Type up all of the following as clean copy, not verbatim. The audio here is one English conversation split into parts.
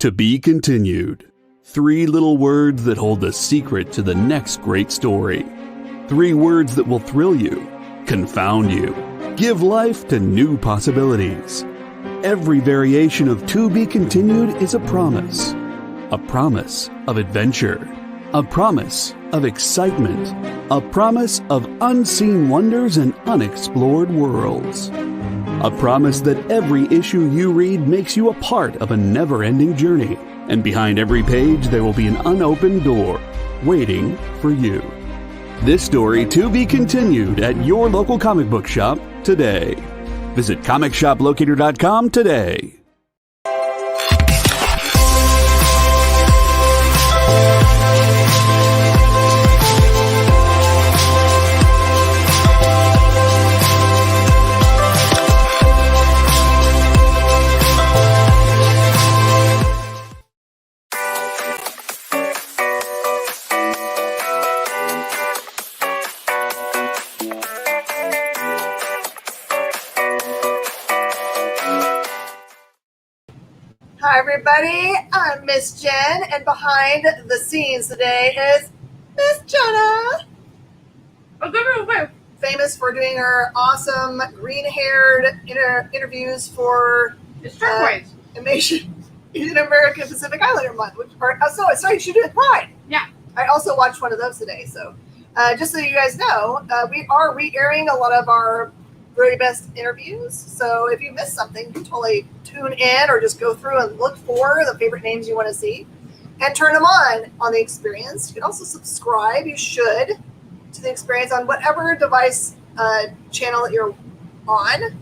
To be continued. 3 little words that hold the secret to the next great story. 3 words that will thrill you, confound you, give life to new possibilities. Every variation of To Be Continued is a promise of adventure, a promise of excitement, a promise of unseen wonders and unexplored worlds. A promise that every issue you read makes you a part of a never-ending journey, and behind every page there will be an unopened door waiting for you. This story to be continued at your local comic book shop today. Visit comicshoplocator.com today. Hi everybody, I'm Miss Jen, and behind the scenes today is Miss Jenna. Famous for doing her awesome green-haired interviews for Asian American Pacific Islander Month. She did Pride. Yeah. I also watched one of those today. So just so you guys know, we are re-airing a lot of our very best interviews. So if you missed something, you can totally tune in or just go through and look for the favorite names you want to see and turn them on the Experience. You can also subscribe, you should, to the Experience on whatever device channel that you're on.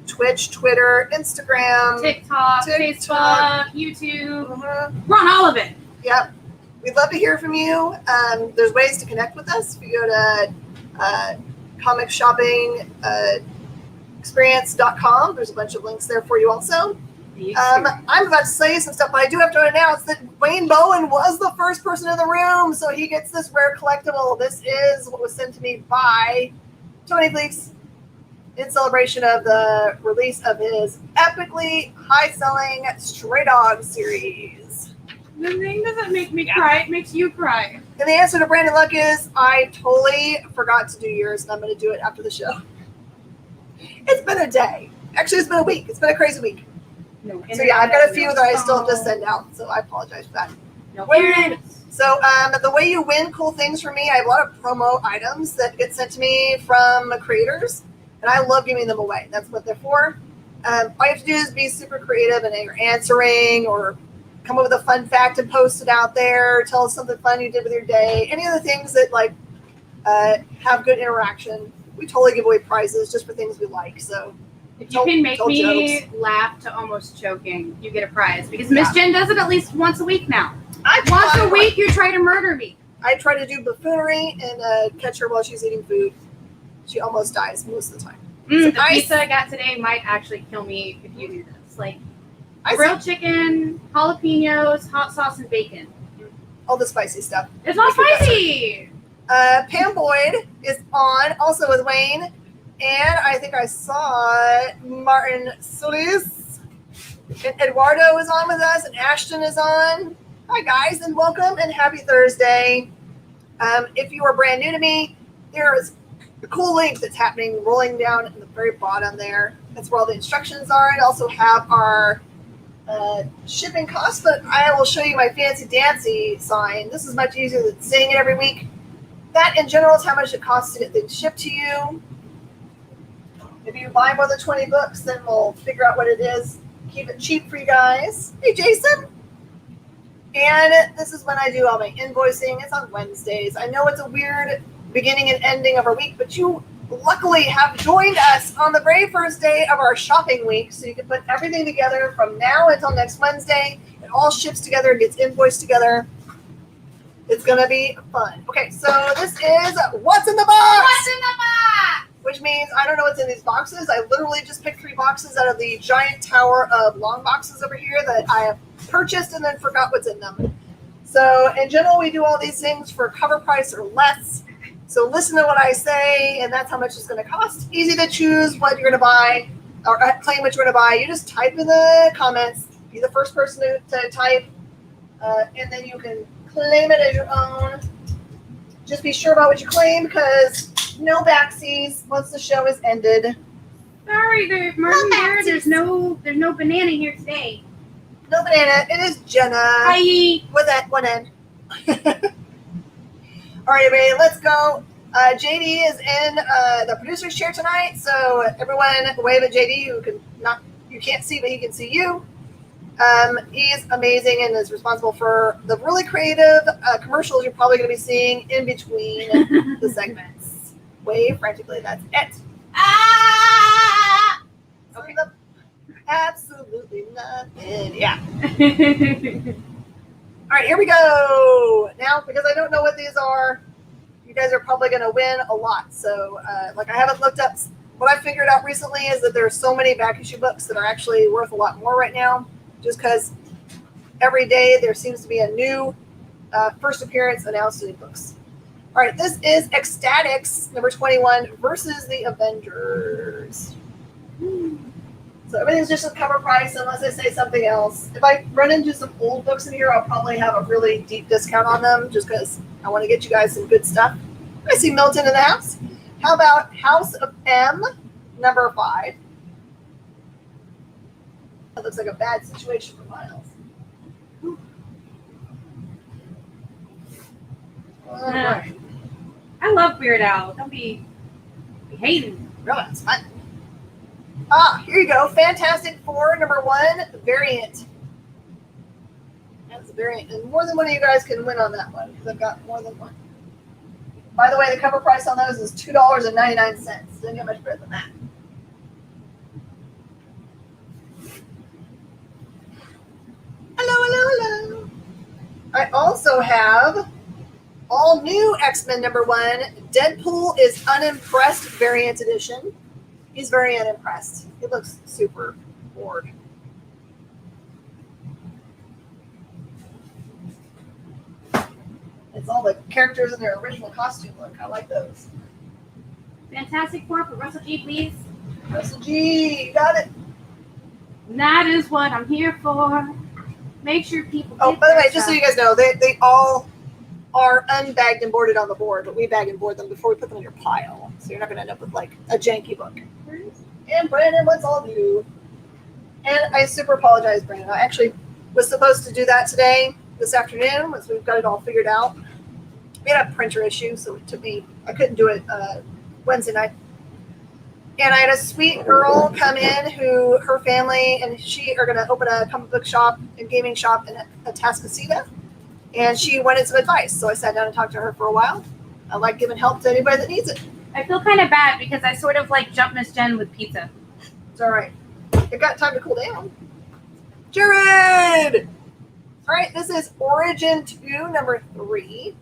Twitch, Twitter, Instagram, TikTok, Facebook, YouTube. We're on all of it. Yep. We'd love to hear from you. There's ways to connect with us. If you go to comic shopping experience.com. There's a bunch of links there for you also. I'm about to say some stuff, but I do have to announce that Wayne Bowen was the first person in the room, so he gets this rare collectible. This is what was sent to me by Tony Fleeks in celebration of the release of his epically high-selling Stray Dog series. The thing doesn't make me cry, it makes you cry. And the answer to Brandon Luck is, I totally forgot to do yours, and I'm going to do it after the show. It's been a day. Actually, it's been a week. It's been a crazy week. No, so yeah, I've got a few that I still have to send out, so I apologize for that. No, so the way you win cool things from me, I have a lot of promo items that get sent to me from creators, and I love giving them away. That's what they're for. All you have to do is be super creative and you're answering or come up with a fun fact and post it out there. Tell us something fun you did with your day. Any of the things that have good interaction. We totally give away prizes just for things we like. So if you can make me laugh to almost choking, you get a prize. Because Miss Jen does it at least once a week now. Once a week, you try to murder me. I try to do buffoonery and catch her while she's eating food. She almost dies most of the time. The pizza I got today might actually kill me if you do this. Like grilled chicken, jalapenos, hot sauce, and bacon. All the spicy stuff. It's not spicy. Pam Boyd is on, also with Wayne, and I think I saw Martin Solis, and Eduardo is on with us, and Ashton is on. Hi guys, and welcome, and happy Thursday. If you are brand new to me, there is a cool link that's happening, rolling down at the very bottom there. That's where all the instructions are. I also have our shipping costs, but I will show you my fancy dancy sign. This is much easier than saying it every week. That, in general, is how much it costs to get things shipped to you. If you buy more than 20 books, then we'll figure out what it is. Keep it cheap for you guys. Hey, Jason. And this is when I do all my invoicing. It's on Wednesdays. I know it's a weird beginning and ending of our week, but you luckily have joined us on the very first day of our shopping week, so you can put everything together from now until next Wednesday. It all ships together, gets invoiced together. It's going to be fun. Okay, so this is What's in the Box? What's in the box? Which means I don't know what's in these boxes. I literally just picked 3 boxes out of the giant tower of long boxes over here that I have purchased and then forgot what's in them. So in general, we do all these things for cover price or less. So listen to what I say, and that's how much it's going to cost. Easy to choose what you're going to buy or claim what you're going to buy. You just type in the comments Be the first person to type, and then you can claim it as your own. Just be sure about what you claim because no backsies once the show is ended. Sorry, Martin there. There's no banana here today. No banana. It is Jenna. Hi. With that one end. All right, everybody, let's go. JD is in the producer's chair tonight, so everyone wave at JD. You can't see, but he can see you. He's amazing and is responsible for the really creative commercials you're probably going to be seeing in between the segments. Wave frantically. That's it. Ah! Okay. Absolutely nothing. Yeah. All right, here we go. Now, because I don't know what these are, you guys are probably going to win a lot. So, I haven't looked up. What I figured out recently is that there are so many back issue books that are actually worth a lot more right now, just because every day there seems to be a new first appearance announced in books. All right, this is Ecstatics, number 21, versus the Avengers. So everything's just a cover price unless I say something else. If I run into some old books in here, I'll probably have a really deep discount on them just because I want to get you guys some good stuff. I see Milton in the house. How about House of M, number 5? That looks like a bad situation for Miles. All right. I love Weird Al. Don't be hating. Romance, fun. Here you go. Fantastic Four, number 1, variant. That's a variant. And more than one of you guys can win on that one because I've got more than one. By the way, the cover price on those is $2.99. Doesn't get much better than that. Hello. I also have all new X-Men number 1. Deadpool is Unimpressed variant edition. He's very unimpressed. He looks super bored. It's all the characters in their original costume look. I like those. Fantastic Four for Russell G, please. Russell G, you got it. That is what I'm here for. Make sure people. Oh, by the way, just so you guys know, they all are unbagged and boarded on the board, but we bag and board them before we put them in your pile. So you're not going to end up with like a janky book. And Brandon, what's all new? And I super apologize, Brandon. I actually was supposed to do that today, this afternoon, once we've got it all figured out. We had a printer issue, so it took me, I couldn't do it Wednesday night. And I had a sweet girl come in who, her family and she are going to open a comic book shop and gaming shop in Atascocita. And she wanted some advice. So I sat down and talked to her for a while. I like giving help to anybody that needs it. I feel kind of bad because I sort of like jumped Miss Jen with pizza. It's all right. It got time to cool down. Jared! All right, this is Origin 2, number 3.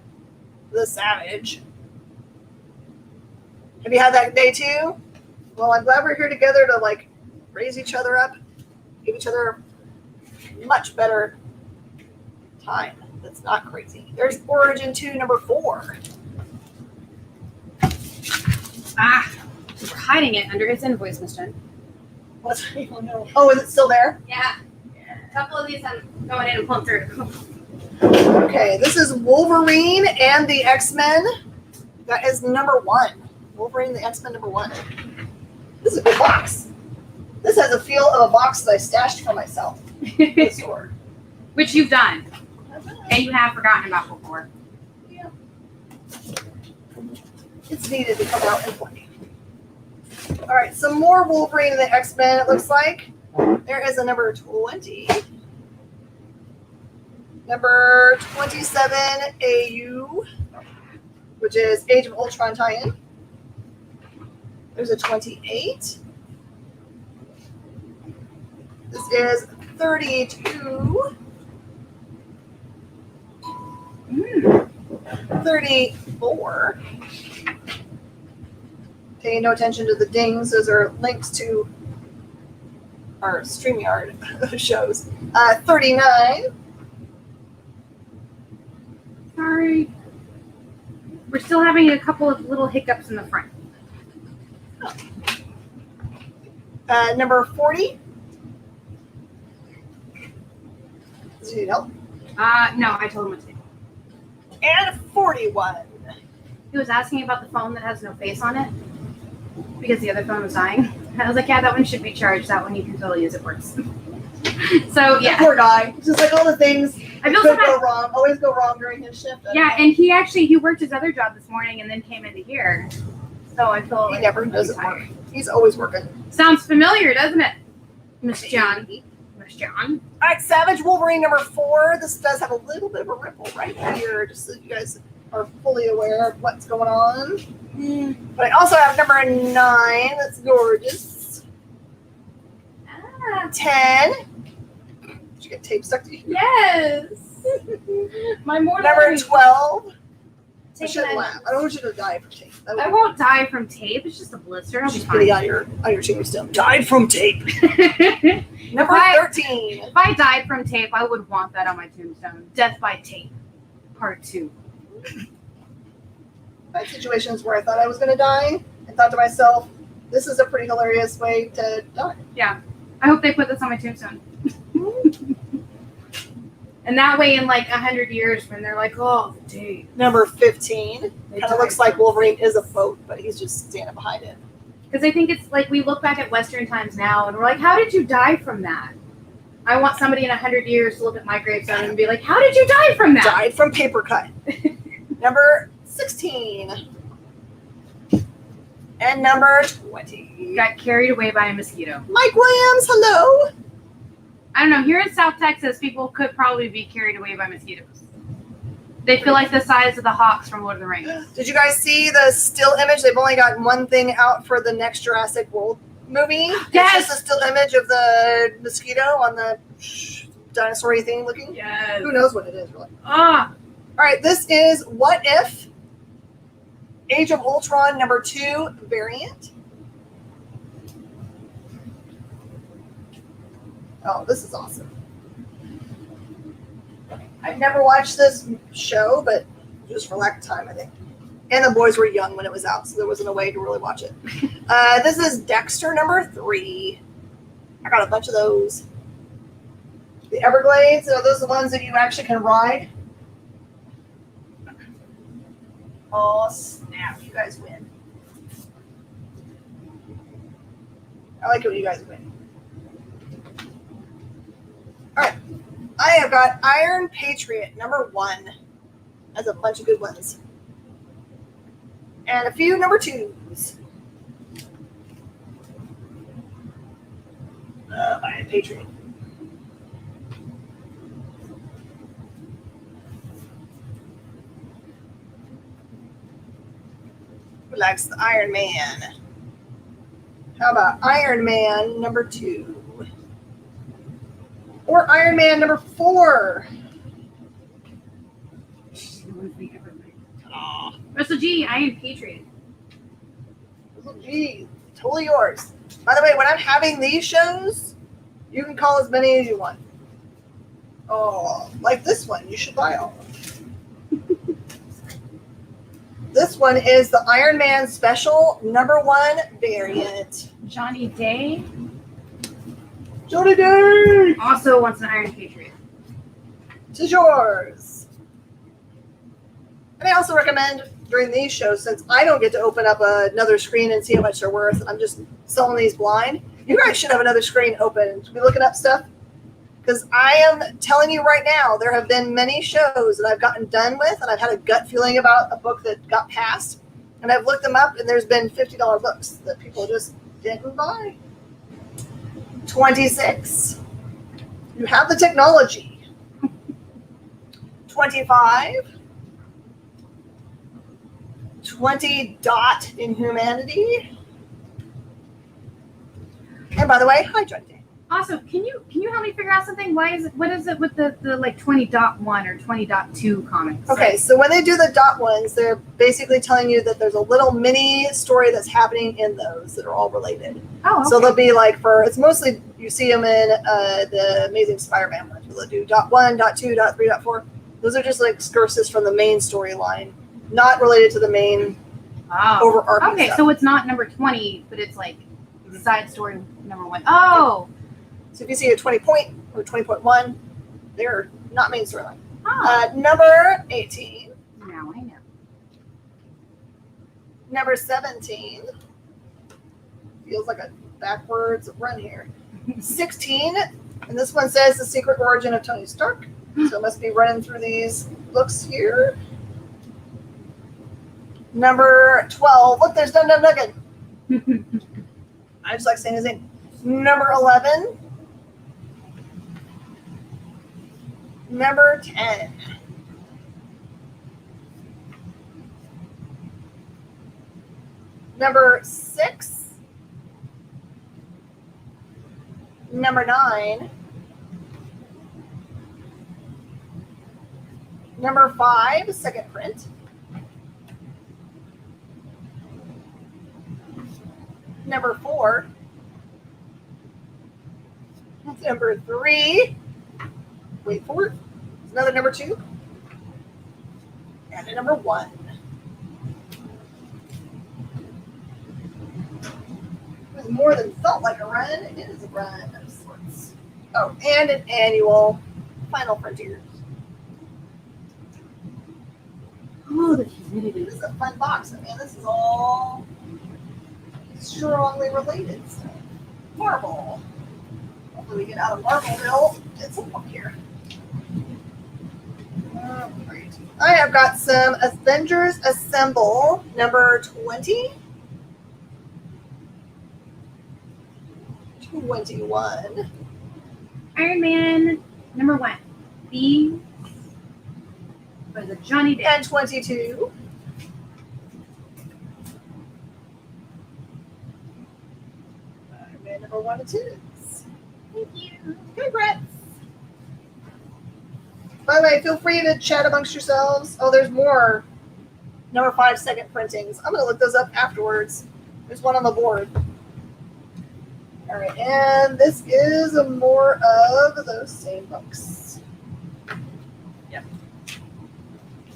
The Savage. Have you had that day too? Well, I'm glad we're here together to like raise each other up, give each other a much better time. That's not crazy. There's Origin 2, number 4. We're hiding it under his invoice, Miss Jen. What's oh no? Oh, is it still there? Yeah. A couple of these I'm going in and pulling through. Okay, this is Wolverine and the X-Men. That is number 1. Wolverine and the X-Men number 1. This is a good box. This has a feel of a box that I stashed for myself in the store. Which you've done. And you have forgotten about before. Yeah. It's needed to come out and play. All right, some more Wolverine and the X-Men, it looks like. There is a number 20. Number 27, AU, which is Age of Ultron tie-in. There's a 28. This is 32. 34. Paying no attention to the dings. Those are links to our StreamYard shows. 39. Sorry. We're still having a couple of little hiccups in the front. Number 40. Does he need help? No, I told him what to do. And 41. He was asking about the phone that has no face on it because the other phone was dying. I was like, yeah, that one should be charged. That one you can totally use. It works. So yeah. Poor guy. Just like all the things I feel could go wrong. Always go wrong during his shift. Yeah, and he worked his other job this morning and then came into here. So I feel he never doesn't work. He's always working. Sounds familiar, doesn't it, Miss John? Miss John. All right, Savage Wolverine number 4. This does have a little bit of a ripple right here, just so you guys are fully aware of what's going on. But I also have number 9. That's gorgeous. 10. Did you get tape stuck to you? Yes. My mortal. Number 12. I shouldn't laugh. I don't want you to die from tape. I won't die from tape. It's just a blister. I'll be just fine. put it on your tombstone. Died from tape. Number 13. If I died from tape, I would want that on my tombstone. Death by tape, part 2. I had situations where I thought I was going to die. I thought to myself, this is a pretty hilarious way to die. Yeah. I hope they put this on my tombstone. And that way, in like 100 years, when they're like, oh, dude. Number 15. Kind of looks like Wolverine is a boat, but he's just standing behind it. Because I think it's like we look back at Western times now and we're like, how did you die from that? I want somebody in 100 years to look at my gravestone and be like, how did you die from that? Died from paper cut. Number 16. And number 20. Got carried away by a mosquito. Mike Williams, hello. I don't know. Here in South Texas, people could probably be carried away by mosquitoes. They feel like the size of the hawks from Lord of the Rings. Did you guys see the still image? They've only got one thing out for the next Jurassic World movie. Yes. It's just a still image of the mosquito on the dinosaur-y thing looking. Yes. Who knows what it is, really. Ah. All right, this is What If Age of Ultron number 2 variant. Oh, this is awesome. I've never watched this show, but just for lack of time, I think. And the boys were young when it was out, so there wasn't a way to really watch it. This is Dexter number 3. I got a bunch of those. The Everglades, are those the ones that you actually can ride? Oh, snap. You guys win. I like it when you guys win. All right. I have got Iron Patriot number 1. Has a bunch of good ones. And a few number 2s. Iron Patriot. Who likes the Iron Man? How about Iron Man number 2? Or Iron Man number 4? Oh. Russell G, Iron Patriot. Russell G, totally yours. By the way, when I'm having these shows, you can call as many as you want. Oh, like this one. You should buy all of them. This one is the Iron Man Special number 1 variant. Johnny Day. Johnny Day! Also wants an Iron Patriot. Tis yours. And I also recommend during these shows, since I don't get to open up another screen and see how much they're worth, I'm just selling these blind. You guys should have another screen open to be looking up stuff. Because I am telling you right now, there have been many shows that I've gotten done with, and I've had a gut feeling about a book that got passed. And I've looked them up, and there's been $50 books that people just didn't buy. 26. You have the technology. 25. 20 dot in humanity. And by the way, hi, Johnny. Also, can you help me figure out something? What is it with the like 20.1 or 20.2 comics? Okay, so when they do the dot ones, they're basically telling you that there's a little mini story that's happening in those that are all related. Oh, okay. So they'll be like it's mostly, you see them in the Amazing Spider-Man ones. They'll do dot 1, dot 2, dot 3, dot 4. Those are just like excursus from the main storyline, not related to the main overarching okay, stuff. so it's not number 20, but it's like side story number 1. Oh! So if you see a 20 point or 20.1, they're not main storyline. Oh, Number 18. now I know. Number 17. Feels like a backwards run here. 16. And this one says the secret origin of Tony Stark. So it must be running through these books here. Number 12. Look, there's Dum Dum Nugget. I just like saying his name. Number 11. Number 10. Number 6. Number 9. Number 5, second print. Number 4. Number 3. Wait for it. Another number 2. And a number 1. It was more than felt like a run. It is a run of sorts. Oh, and an annual Final Frontiers. Oh, the humidity. This is a fun box. I mean, this is all strongly related stuff. Marvel. Hopefully we get out of Marvelville. Get some more here. Oh, great. I have got some Avengers Assemble number 20. 21. Iron Man number 1. B. Was it Johnny Depp? And 22. Iron Man number 1 and 2. Thank you. Congrats. By the way, feel free to chat amongst yourselves. Oh, there's more number 5 second printings. I'm going to look those up afterwards. There's one on the board. All right, and this is more of those same books. Yep.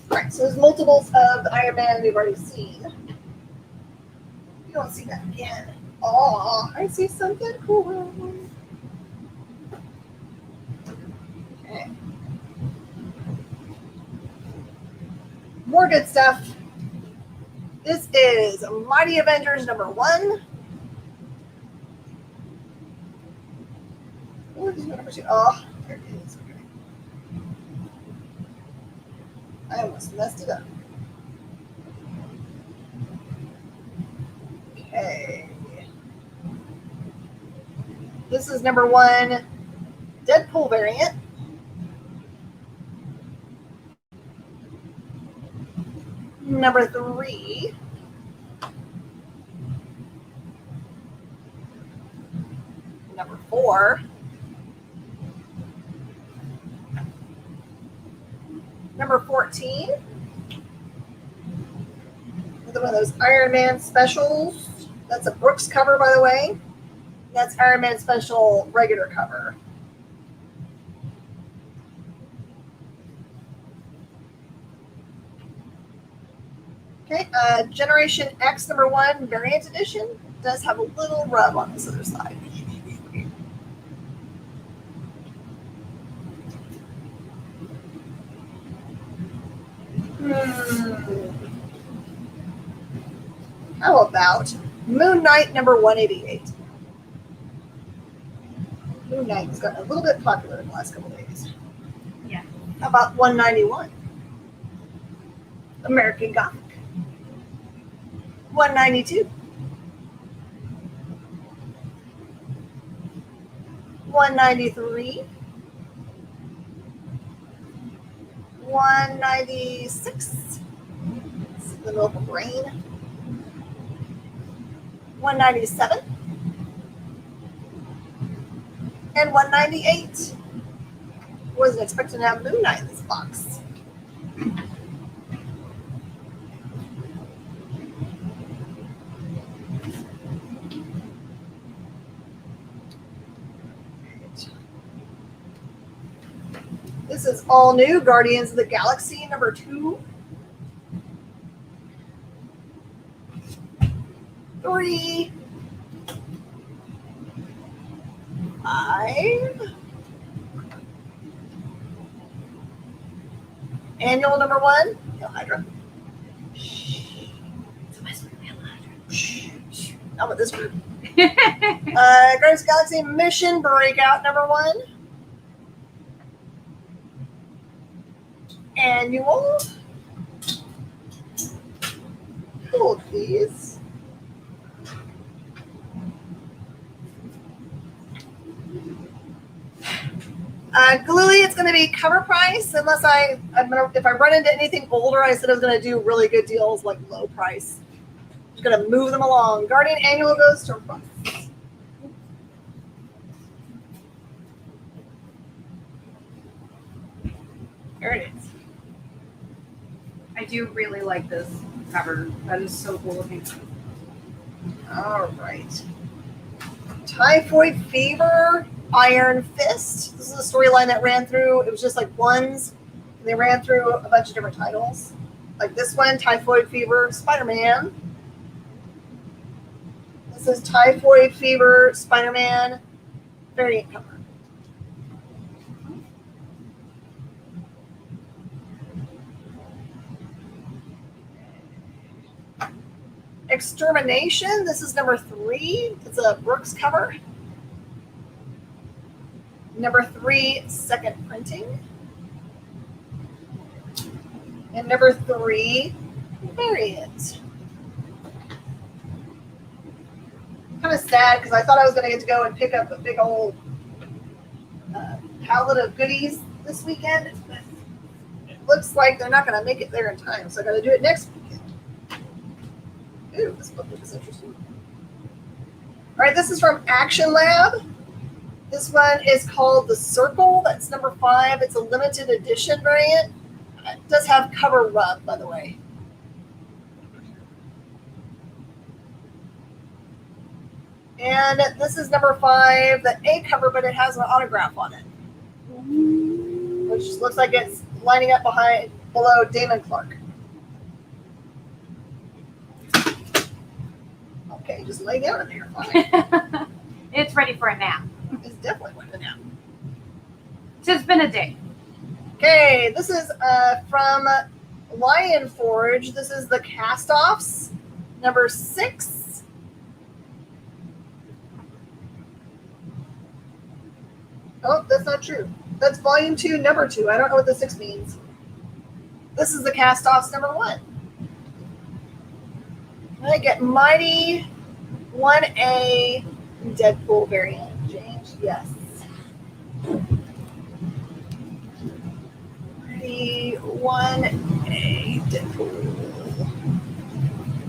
All right, so there's multiples of the Iron Man we've already seen. You don't see that again. Oh, I see something cool. Okay. More good stuff. This is Mighty Avengers number 1. What is number 2? Oh, there it is. Okay. I almost messed it up. Okay. This is number 1, Deadpool variant. Number 3. Number 4. Number 14. Another one of those Iron Man specials. That's a Brooks cover, by the way. That's Iron Man special regular cover. Okay, Generation X number 1 variant edition does have a little rub on this other side. How about Moon Knight number 188? Moon Knight has gotten a little bit popular in the last couple of days. Yeah. How about 191? American Gothic. 192. 193. 196. It's the middle of a brain. 197. And 198. Wasn't expecting to have Moon Knight in this box. This is all new Guardians of the Galaxy number 2. 3. 5. Annual number 1, Hail Hydra. Not with this group. Guardians of the Galaxy Mission Breakout number 1. Annual. Hold, please. Glooly, it's going to be cover price unless if I run into anything older, I said I was going to do really good deals like low price. Just going to move them along. Guardian Annual goes to Russ. There it is. I do really like this cover. That is so cool looking. All right. Typhoid Fever, Iron Fist. This is a storyline that ran through. It was just like ones. And they ran through a bunch of different titles. Like this one, Typhoid Fever, Spider-Man. This is Typhoid Fever, Spider-Man, variant cover. Extermination. This is number 3. It's a Brooks cover. Number 3, second printing. And number 3, variant. Kind of sad because I thought I was going to get to go and pick up a big old pallet of goodies this weekend. But it looks like they're not going to make it there in time, so I got to do it next weekend. Ooh, this book looks interesting. All right, this is from Action Lab. This one is called The Circle. That's number 5. It's a limited edition variant. It does have cover rub, by the way. And this is number 5, the A cover, but it has an autograph on it, which looks like it's lining up below Damon Clark. Okay, just lay down in there. Fine. It's ready for a nap. It's definitely ready for a nap. It's been a day. Okay, this is from Lion Forge. This is the Cast-Offs, number 6. Oh, that's not true. That's volume 2, number 2. I don't know what the 6 means. This is the Cast-Offs, number 1. I get Mighty 1A Deadpool variant. James, yes. Mighty 1A Deadpool.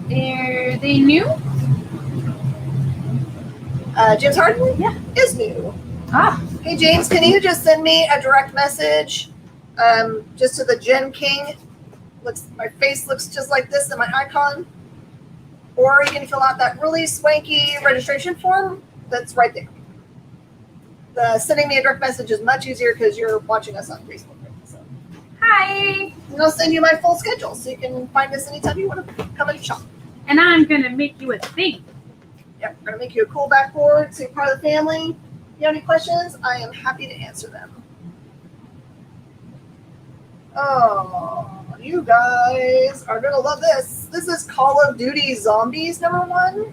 Are they new? James Harden? Yeah. Is new. Ah. Hey, James, can you just send me a direct message just to the Gen King? My face looks just like this in my icon. Or you can fill out that really swanky registration form that's right there. Sending me a direct message is much easier because you're watching us on Facebook. So. Hi. And I'll send you my full schedule so you can find us anytime you want to come and shop. And I'm going to make you a thing. Yep, we're going to make you a cool backboard so you're part of the family. If you have any questions, I am happy to answer them. Oh, you guys are going to love this. This is Call of Duty Zombies number 1.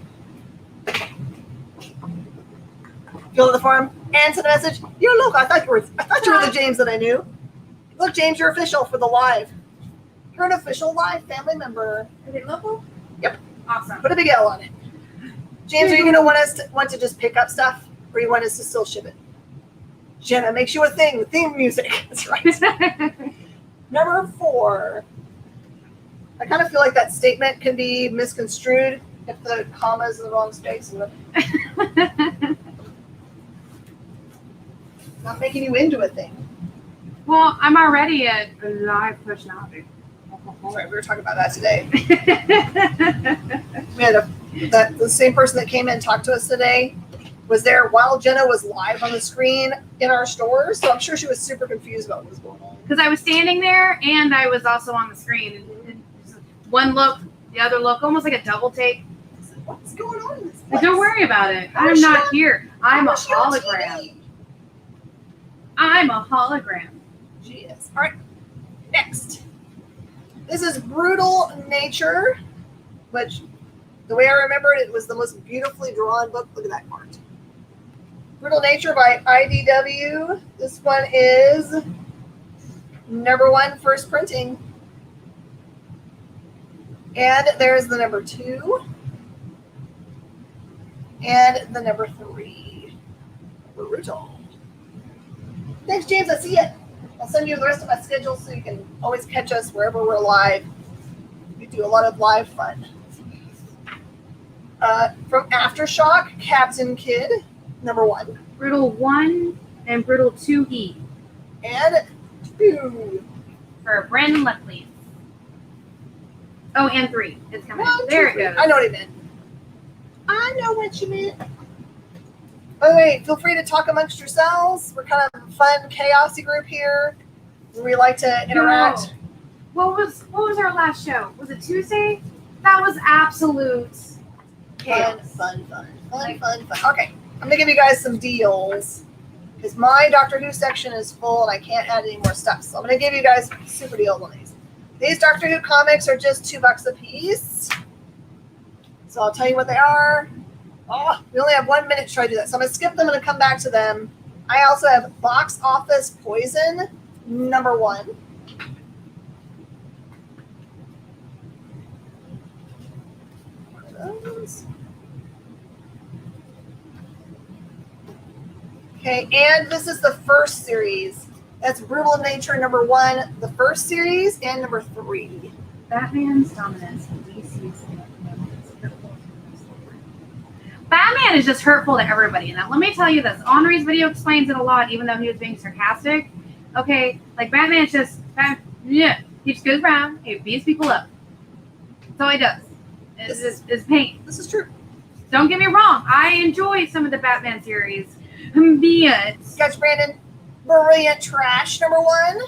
Fill out the form and send a message. You're local. I thought you were the James that I knew. Look, James, you're official for the live. You're an official live family member. Are they local? Yep. Awesome. Put a big L on it. James, are you going to want to just pick up stuff, or you want us to still ship it? Jenna makes you a thing. Theme music. That's right. Number 4. I kind of feel like that statement can be misconstrued if the comma is in the wrong space. Not making you into a thing. Well, I'm already a live personality. Sorry, we were talking about that today. We had the same person that came in and talked to us today was there while Jenna was live on the screen in our stores. So I'm sure she was super confused about what was going on. Because I was standing there and I was also on the screen. And one look, the other look, almost like a double take. What's going on in this But place? don't worry about it. How I'm is she not on- here. I'm a How is she on hologram. TV? I'm a hologram. She is. All right. Next. This is Brutal Nature, which the way I remember it, it was the most beautifully drawn book. Look at that art. Brutal Nature by IDW. This one is #1 first printing. And there's the #2. And the #3. Brutal. Thanks, James. I see it. I'll send you the rest of my schedule so you can always catch us wherever we're live. We do a lot of live fun. From Aftershock, Captain Kidd, #1. Brutal 1 and Brutal 2E. And 2. For Brandon Leckley. Oh, and 3. It's coming. 1, There 2, it 3. goes. I know what he meant. I know what you meant. By the way, feel free to talk amongst yourselves. We're kind of a fun, chaosy group here. We like to interact. What was our last show? Was it Tuesday? That was absolute chaos. Fun. Okay, I'm going to give you guys some deals because my Doctor Who section is full and I can't add any more stuff. So I'm going to give you guys super deals on these. These Doctor Who comics are just $2 a piece. So I'll tell you what they are. Oh, we only have 1 minute to try to do that. So I'm going to skip them and come back to them. I also have Box Office Poison, #1. One of those. Okay, and this is the first series. That's Brutal Nature #1, the first series, and #3. Batman's dominance in DC's Batman is just hurtful to everybody. Now, let me tell you this. Henri's video explains it a lot, even though he was being sarcastic. Okay, like Batman's just, he just goes around, he beats people up. That's all he does. Is pain. This is true. Don't get me wrong. I enjoy some of the Batman series. But Sketch Brandon, Brilliant Trash #1,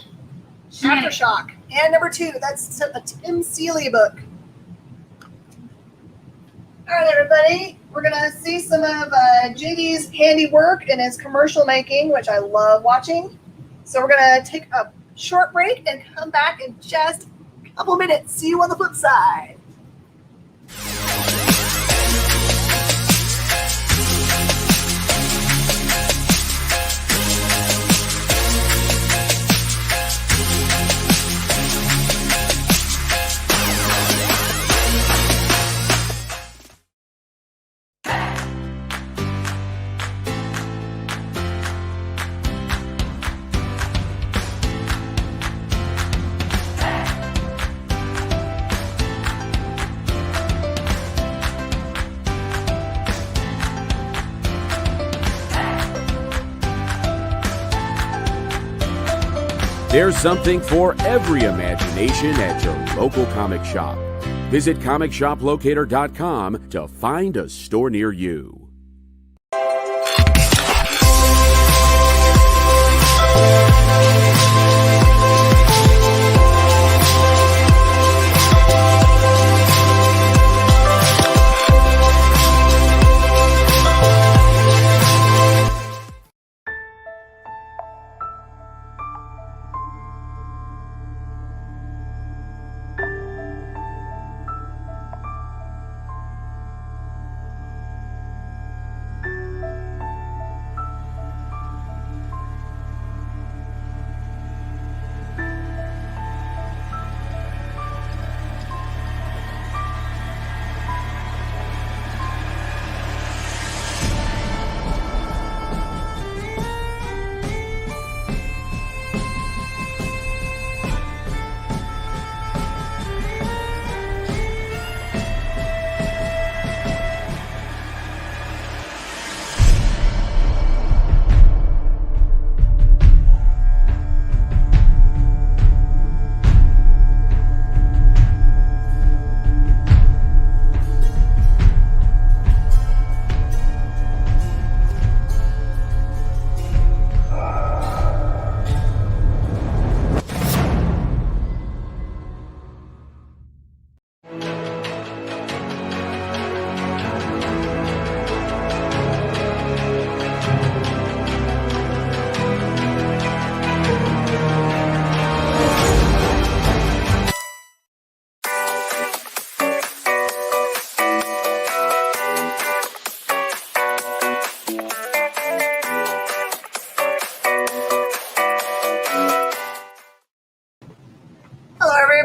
Shenanigans. Aftershock, and #2. That's a Tim Seeley book. All right, everybody. We're going to see some of JD's handiwork and his commercial making, which I love watching. So we're going to take a short break and come back in just a couple minutes. See you on the flip side. There's something for every imagination at your local comic shop. Visit comicshoplocator.com to find a store near you.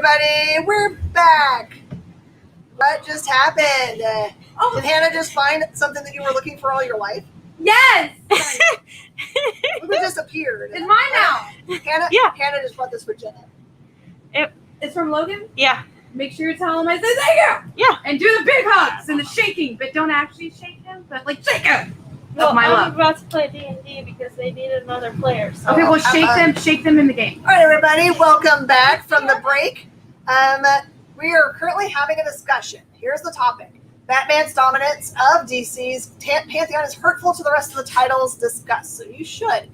everybody. We're back. What just happened? Did Hannah just find something that you were looking for all your life? Yes! Look what just appeared. It's mine now. Hannah just brought this for Jenna. It's from Logan? Yeah. Make sure you tell him I said thank you. Yeah. And do the big hugs and the shaking, but don't actually shake him, but like shake him. Well, my I'm love. about to play D&D because they need another player. So. Okay, well shake them in the game. All right, everybody, welcome back from the break. We are currently having a discussion. Here's the topic. Batman's dominance of DC's Pantheon is hurtful to the rest of the titles discussed, so you should.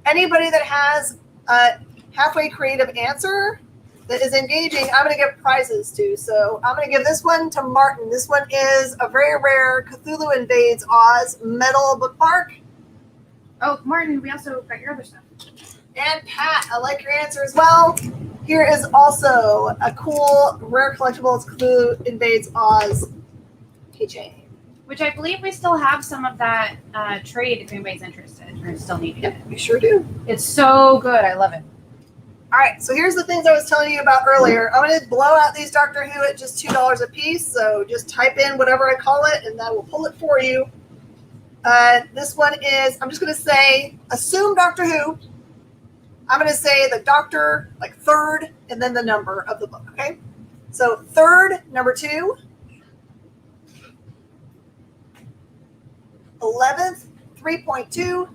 Anybody that has a halfway creative answer that is engaging, I'm going to give prizes to. So I'm going to give this one to Martin. This one is a very rare Cthulhu Invades Oz metal bookmark. Oh, Martin, we also got your other stuff. And Pat, I like your answer as well. Here is also a cool rare collectibles Cthulhu Invades Oz keychain. Which I believe we still have some of that trade if anybody's interested or still needing it. We sure do. It's so good. I love it. All right, so here's the things I was telling you about earlier. I'm going to blow out these Doctor Who at just $2 a piece, so just type in whatever I call it, and that will pull it for you. This one is, I'm just going to say, assume Doctor Who. I'm going to say the Doctor, like third, and then the number of the book, okay? So third, number 2. 11th, 3.2.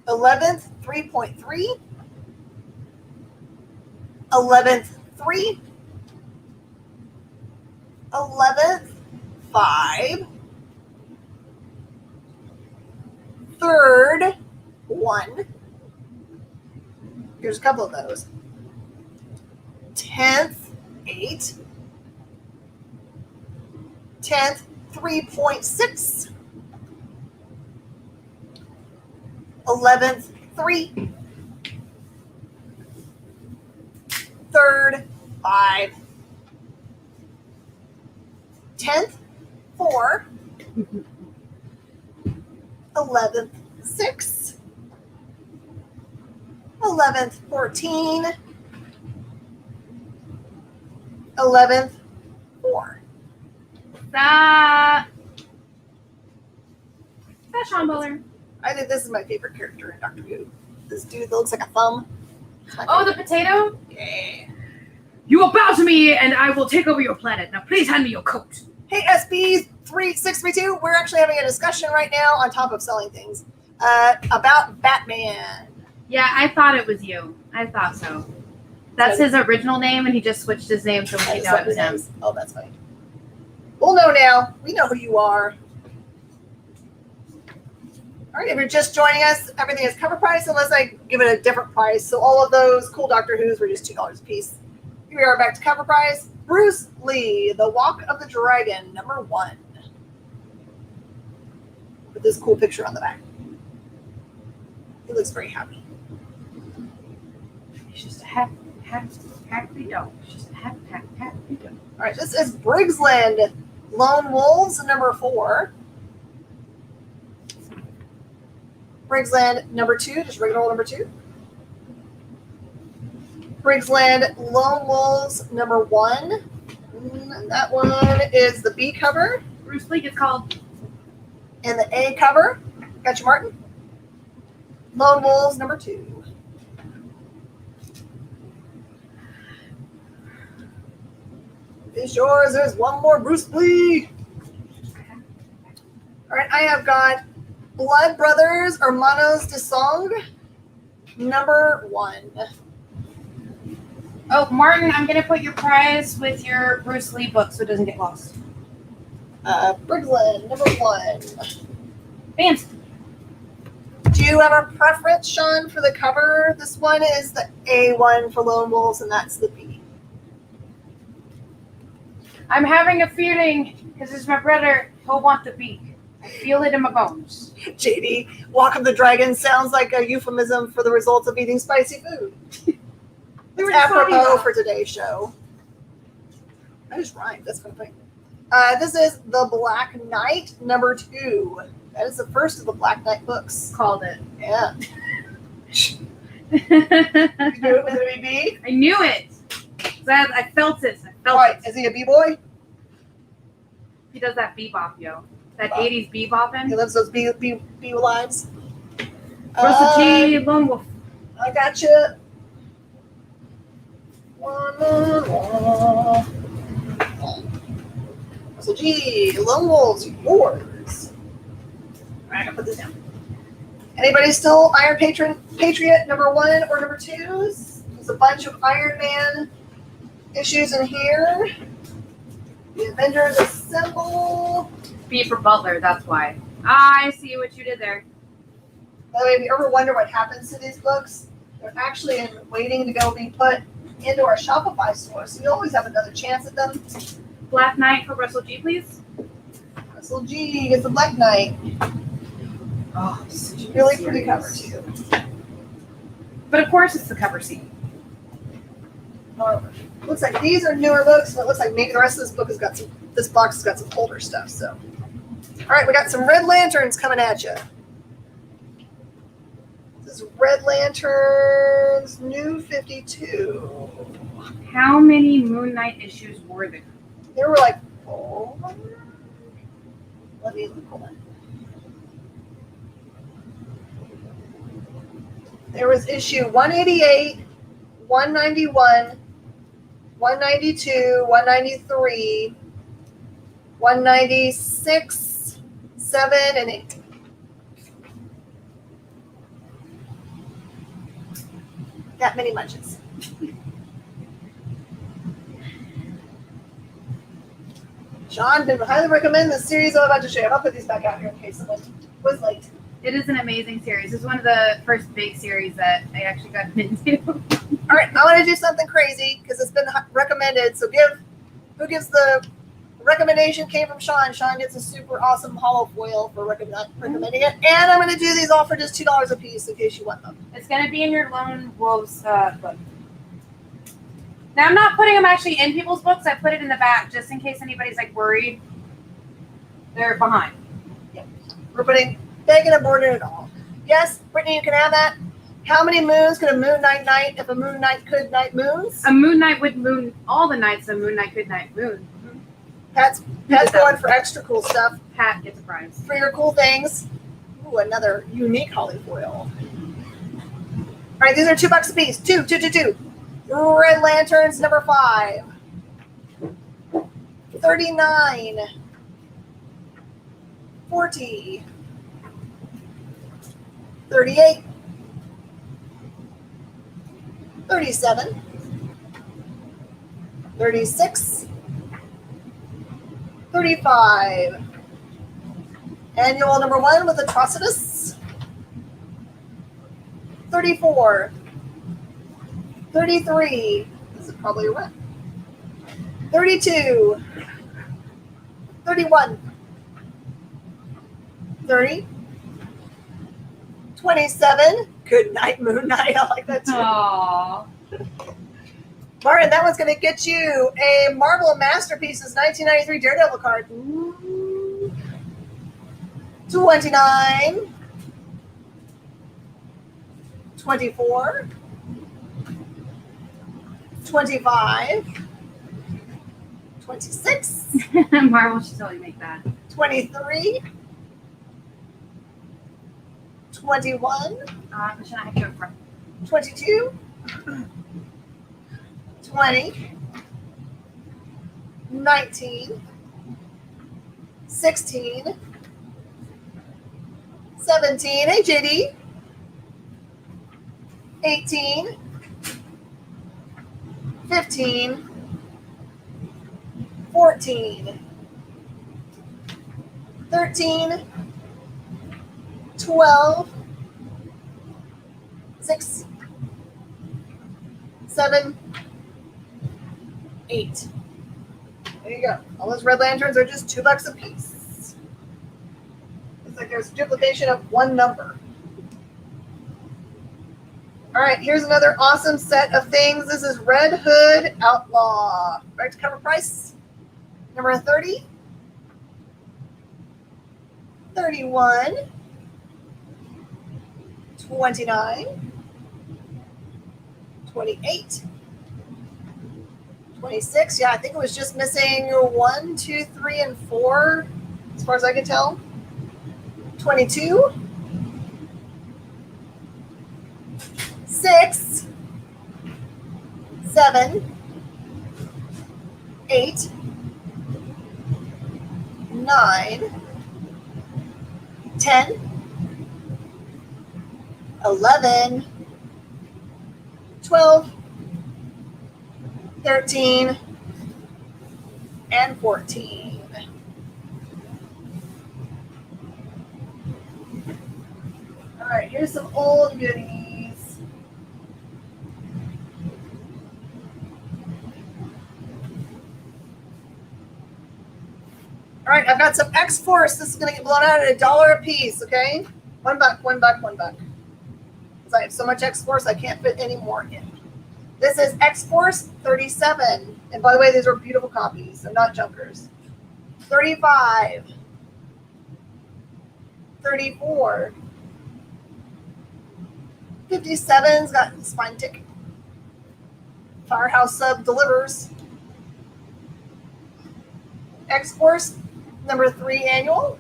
11th, 3.3. 11th, 3. 11th, 5. 3rd, 1. Here's a couple of those. 10th, 8. 10th, 3.6. 11th, 3. 3rd, 5. 10th, 4. 11th, 6. 11th, 14. 11th, 4. Is that Sean Bowler? I think this is my favorite character in Doctor Who. This dude that looks like a thumb. Oh, the potato? Yeah. You will bow to me and I will take over your planet. Now please hand me your coat. Hey, SB3632, we're actually having a discussion right now on top of selling things about Batman. Yeah, I thought it was you. I thought so. That's his original name and he just switched his name so we know it was him. Oh, that's funny. We'll know now. We know who you are. All right, if you're just joining us, everything is cover price unless I give it a different price. So all of those cool Doctor Who's were just $2 a piece. Here we are back to cover price. Bruce Lee, The Walk of the Dragon, number 1. With this cool picture on the back. He looks very happy. He's just a happy dog. He's just a happy dog. All right, this is Briggsland, Lone Wolves, number 4. Briggsland, number 2, just regular old number 2. Briggsland, Lone Wolves, number 1. And that one is the B cover. Bruce Lee gets called. And the A cover. Got you, Martin? Lone Wolves, number 2. Is yours. There's one more Bruce Lee. All right, I have got Blood Brothers Hermanos de Song, number 1. Oh, Martin, I'm going to put your prize with your Bruce Lee book so it doesn't get lost. Briggsland, number 1. Fancy. Do you have a preference, Sean, for the cover? This one is the A1 for Lone Wolves, and that's the B. I'm having a feeling, because it's my brother, he'll want the beak. I feel it in my bones. JD, Walk of the Dragon sounds like a euphemism for the results of eating spicy food. We were It's just talking apropos about- for today's show. I just rhymed. That's kind of funny. This is The Black Knight, number 2. That is the first of the Black Knight books. Called it. Yeah. You knew it was going to be B? I knew it. I felt it. I felt Right. it. Is he a B-boy? He does that bebop, yo. That Bebop. 80s bebopping. He lives those B lives. Russell T. Lone Wolf. I got you. Russell G. Lone Wolves, yours. All right, I'm gonna put this down. Anybody still Iron Patriot number 1 or number 2s? There's a bunch of Iron Man issues in here. The Avengers Assemble. B for Butler, that's why. I see what you did there. By the way, if you ever wonder what happens to these books, they're actually waiting to go be put into our Shopify store, so you always have another chance at them. Black Knight for Russell G, please. Russell G gets the Black Knight. Oh, such a Really good pretty cover, series. too. But of course, it's the cover scene. Looks like these are newer books, but it looks like maybe the rest of this book has got some. This box has got some older stuff. So, all right, we got some Red Lanterns coming at you. This is Red Lanterns New 52. How many Moon Knight issues were there? There were like 4. Let me look. Hold on. There was issue 188, 191, 192, 193, 196, 7, and 8. That many munches. Sean did highly recommend the series I'm about to show you. I'll put these back out here in case someone was late. It is an amazing series. It's one of the first big series that I actually got into. All right, I want to do something crazy because it's been recommended. So who gives the recommendation came from Sean. Sean gets a super awesome hollow foil for recommending it. And I'm going to do these all for just $2 a piece in case you want them. It's going to be in your Lone Wolves book. Now, I'm not putting them actually in people's books. I put it in the back just in case anybody's like worried they're behind. Yep. We're begging and boarding it all. Yes, Brittany, you can have that. How many moons could a Moon Knight night if a Moon Knight could night moons? A Moon Knight would moon all the nights. A Moon Knight could night moon. Pat's going for extra cool stuff. Pat gets a prize. For your cool things. Ooh, another unique holly foil. All right, these are $2 a piece. Two. Red Lanterns number 5. 39. 40. 38. 37. 36. 35. Annual number 1 with Atrocitus. 34. 33. This is probably a run. 32. 31. 30. 27. Good night, Moon Knight. I like that too. Aww. Martin, that one's going to get you a Marvel Masterpieces 1993 Daredevil card. Ooh. 29. 24. 25. 26. Marvel should totally make that. 23. 21. Should I have to go for 22. 20. 19. 16. 17. Hey, JD. 18. 15. 14. 13. 12. 6. 7. 8. There you go. All those Red Lanterns are just $2 a piece. Looks like there's duplication of one number. All right, here's another awesome set of things. This is Red Hood Outlaw. Right to cover price. Number 30. 31. 29. 28. 26, yeah, I think it was just missing 1, 2, 3, and 4, as far as I can tell. 22. 6. 7. 8. 9. 10. 11. 12. 13. And 14. All right, here's some old goodies. All right, I've got some X-Force. This is going to get blown out at $1 a piece, okay? $1, $1, $1. Because I have so much X-Force, I can't fit any more in. This is X-Force 37. And by the way, these are beautiful copies. They're not junkers. 35. 34. 57's got spine tick. Firehouse sub delivers. X-Force number 3 annual.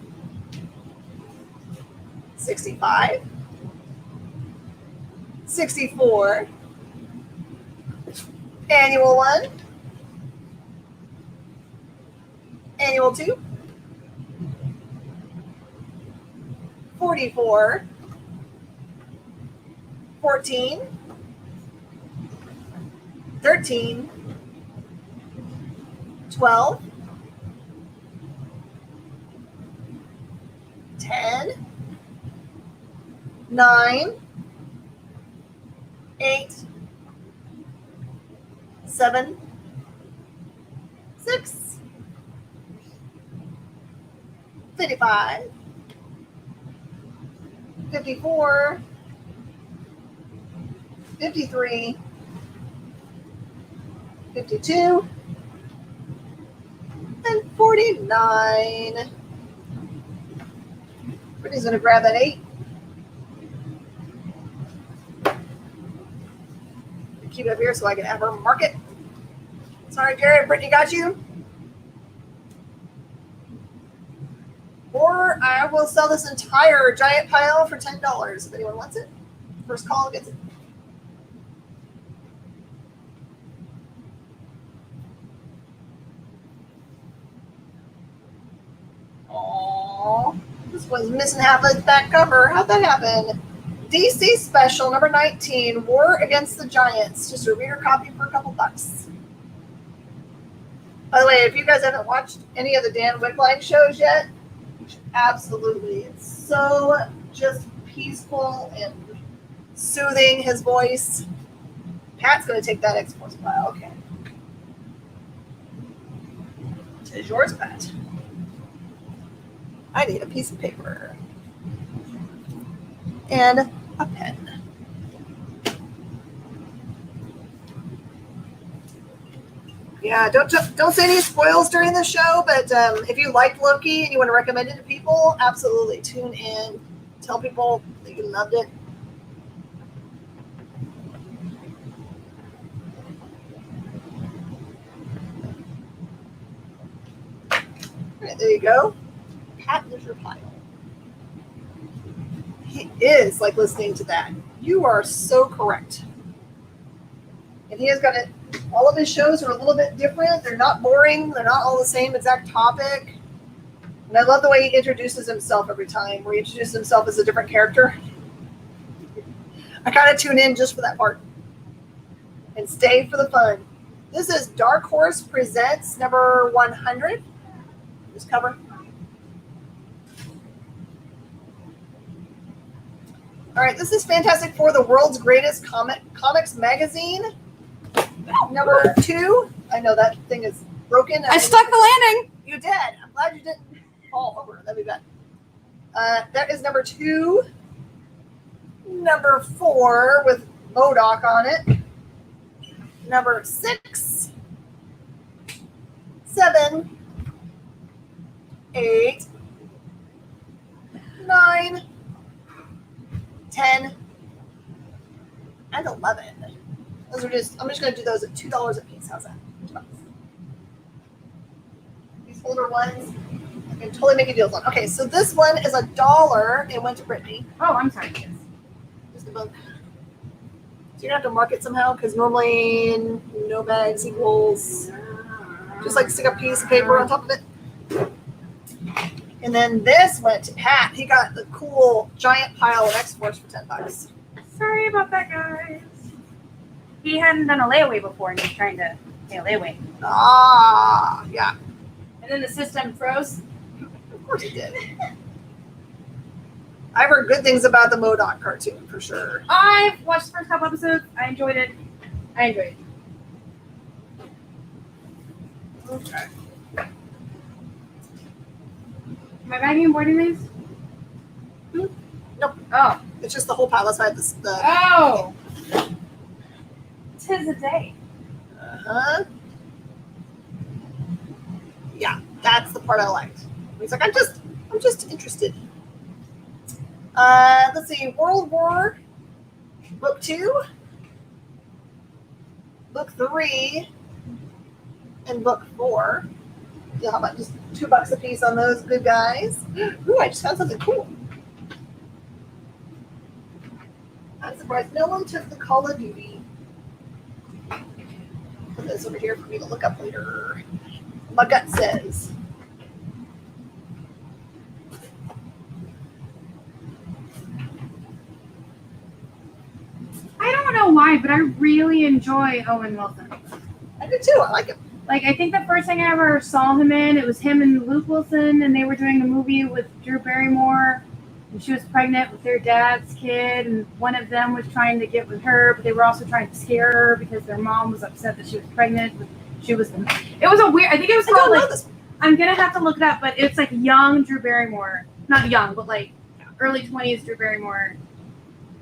65. 64. Annual 1. Annual 2. 44. 14. 13. 12. 10. 9. 8. 7. 6. 55. 54. 53. 52. And 49. Brittany's going to grab that 8. Keep it up here so I can have her mark it. Sorry, Jared. Brittany got you. Or I will sell this entire giant pile for $10 if anyone wants it. First call gets it. Aww. This one's missing half of its back cover. How'd that happen? DC Special number 19, War Against the Giants. Just a reader copy for a couple bucks. By the way, if you guys haven't watched any of the Dan Wickline shows yet, you should absolutely. It's so just peaceful and soothing, his voice. Pat's going to take that X-Force file. Okay. It's yours, Pat. I need a piece of paper. And a pen. Yeah, don't say any spoils during the show, but if you liked Loki and you want to recommend it to people, absolutely tune in. Tell people that you loved it. All right, there you go. Pat, there's your pile. He is like listening to that. You are so correct. And he has got it. All of his shows are a little bit different. They're not boring. They're not all the same exact topic. And I love the way he introduces himself every time, where he introduces himself as a different character. I kind of tune in just for that part and stay for the fun. This is Dark Horse Presents number 100. This cover. All right, this is Fantastic Four, the world's greatest comics magazine. Number 2. I know that thing is broken. I stuck the landing. You did. I'm glad you didn't fall over. That'd be bad. That is number 2. Number 4 with MODOK on it. Number 6. 7. 8. 9. 10. And 11. Those are just, I'm just going to do those at $2 a piece. How's that? $2. These older ones, I can totally make a deal on. Okay, so this one is $1. It went to Brittany. Oh, I'm sorry, kids. Just a book. So you have to mark it somehow because normally no bags equals just like stick a piece of paper on top of it. And then this went to Pat. He got the cool giant pile of X-Force for $10. Sorry about that, guys. He hadn't done a layaway before, and he's trying to pay a layaway. Ah, yeah. And then the system froze. Of course he did. I've heard good things about the MODOK cartoon for sure. I've watched the first couple episodes. I enjoyed it. Okay. Am I bagging and boarding these? Nope. Oh. It's just the whole pile. That's why the Oh. 'Tis a day. Uh-huh. Yeah, that's the part I liked. He's like, I'm just interested. Let's see, World War, Book 2, Book 3, and Book 4. Yeah, how about just $2 a piece on those good guys? Ooh, I just found something cool. I'm surprised no one took the Call of Duty. Put this over here for me to look up later. My gut says. I don't know why, but I really enjoy Owen Wilson. I do too. I like him. Like, I think the first thing I ever saw him in, it was him and Luke Wilson, and they were doing a movie with Drew Barrymore, and she was pregnant with their dad's kid, and one of them was trying to get with her, but they were also trying to scare her because their mom was upset that she was pregnant. It was a weird, I think it was called, like, I'm going to have to look it up, but it's like young Drew Barrymore. Not young, but like early 20s Drew Barrymore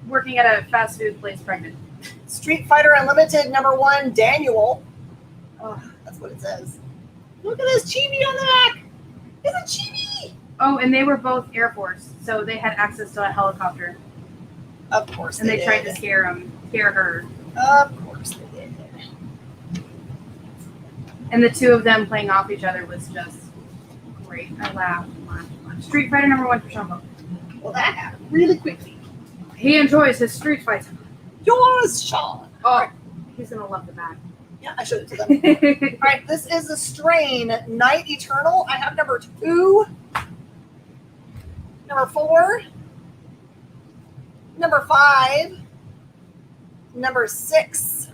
working at a fast food place pregnant. Street Fighter Unlimited #1, Daniel. Oh, that's what it says. Look at this chibi on the back. It's a chibi. Oh, and they were both Air Force, so they had access to a helicopter. Of course And they tried did. to scare her. Of course they did. And the two of them playing off each other was just great. I laughed. Street Fighter #1 for Sean. Well, that happened really quickly. He enjoys his street fights. Yours, Sean. Oh, he's going to love the back. Yeah, I showed it to them. All right, this is the Strain Night Eternal. I have #2, #4, #5, #6,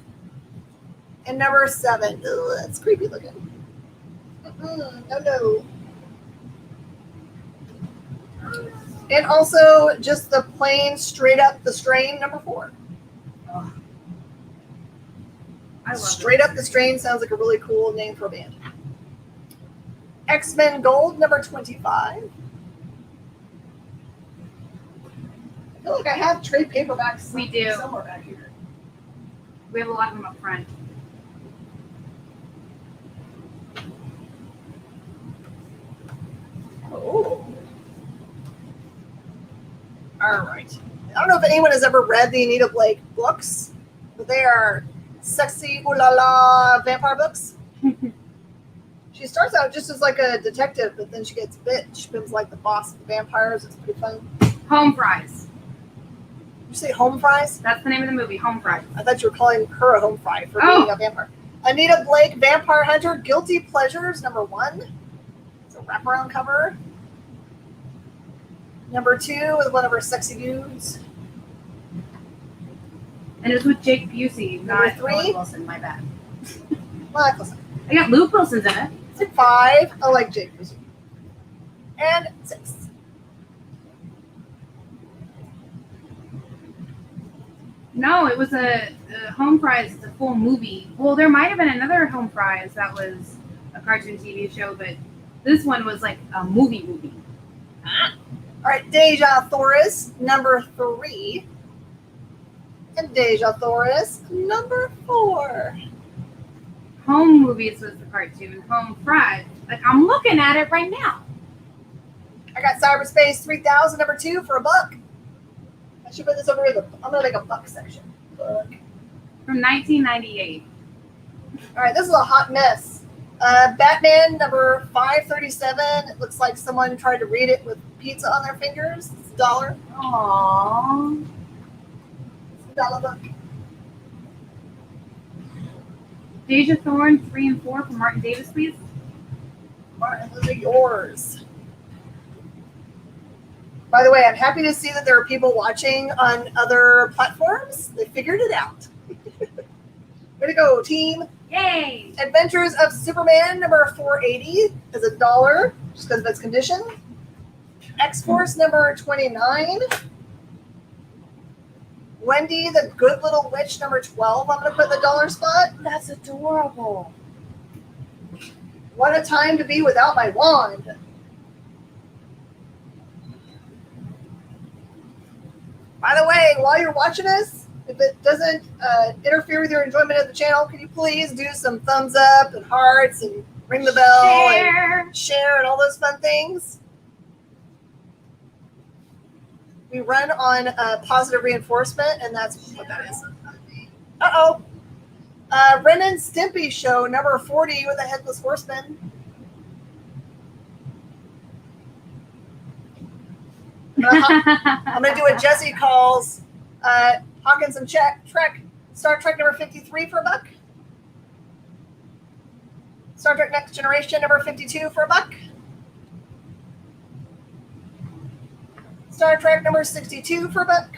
and #7. Ugh, that's creepy looking. No. And also just the plain straight up the Strain #4. Oh. I love Straight Up the Strain sounds like a really cool name for a band. X-Men Gold #25. I feel like I have trade paperbacks. We do. Somewhere back here. We have a lot of them up front. Oh. All right. I don't know if anyone has ever read the Anita Blake books, but they are sexy, ooh la la vampire books. She starts out just as like a detective, but then she gets bit. She becomes like the boss of the vampires. It's pretty fun. Home Fries. Did you say Home Fries? That's the name of the movie, Home Fries. I thought you were calling her a home fry for being a vampire. Anita Blake, Vampire Hunter, Guilty Pleasures #1. It's a wraparound cover. #2 with one of her sexy dudes. And it was with Jake Busey, not Number 3? Owen Wilson, my bad. Well, listen. I got Luke Wilson's in it. 5. I like Jake Busey. And 6. No, it was a Home Fries. It's a full movie. Well, there might have been another Home Fries that was a cartoon TV show, but this one was like a movie. All right, Deja Thoris, #3. And Deja Thoris, #4. Home Movies was the cartoon. Home Fries. Like, I'm looking at it right now. I got Cyberspace 3000, #2 for $1. I should put this over here. I'm going to make a buck section. Look. From 1998. All right, this is a hot mess. Batman number 537. It looks like someone tried to read it with pizza on their fingers. It's $1. Aww. It's $1 book. Deja Thorne 3 and 4 from Martin Davis, please. Martin, those are yours. By the way, I'm happy to see that there are people watching on other platforms. They figured it out. Way to go, team. Yay! Adventures of Superman number 480 is $1 just because of its condition. X-Force number 29. Wendy the Good Little Witch number 12. I'm going to put in the $1 spot. That's adorable. What a time to be without my wand. By the way, while you're watching this, if it doesn't interfere with your enjoyment of the channel, can you please do some thumbs up and hearts and ring the bell and share and all those fun things? We run on positive reinforcement, and that's what that is. Uh-oh. Ren and Stimpy show number 40 with a headless horseman. I'm going to do what Jesse calls Hawkins and Trek. Star Trek number 53 for $1. Star Trek Next Generation number 52 for $1. Star Trek number 62 for $1.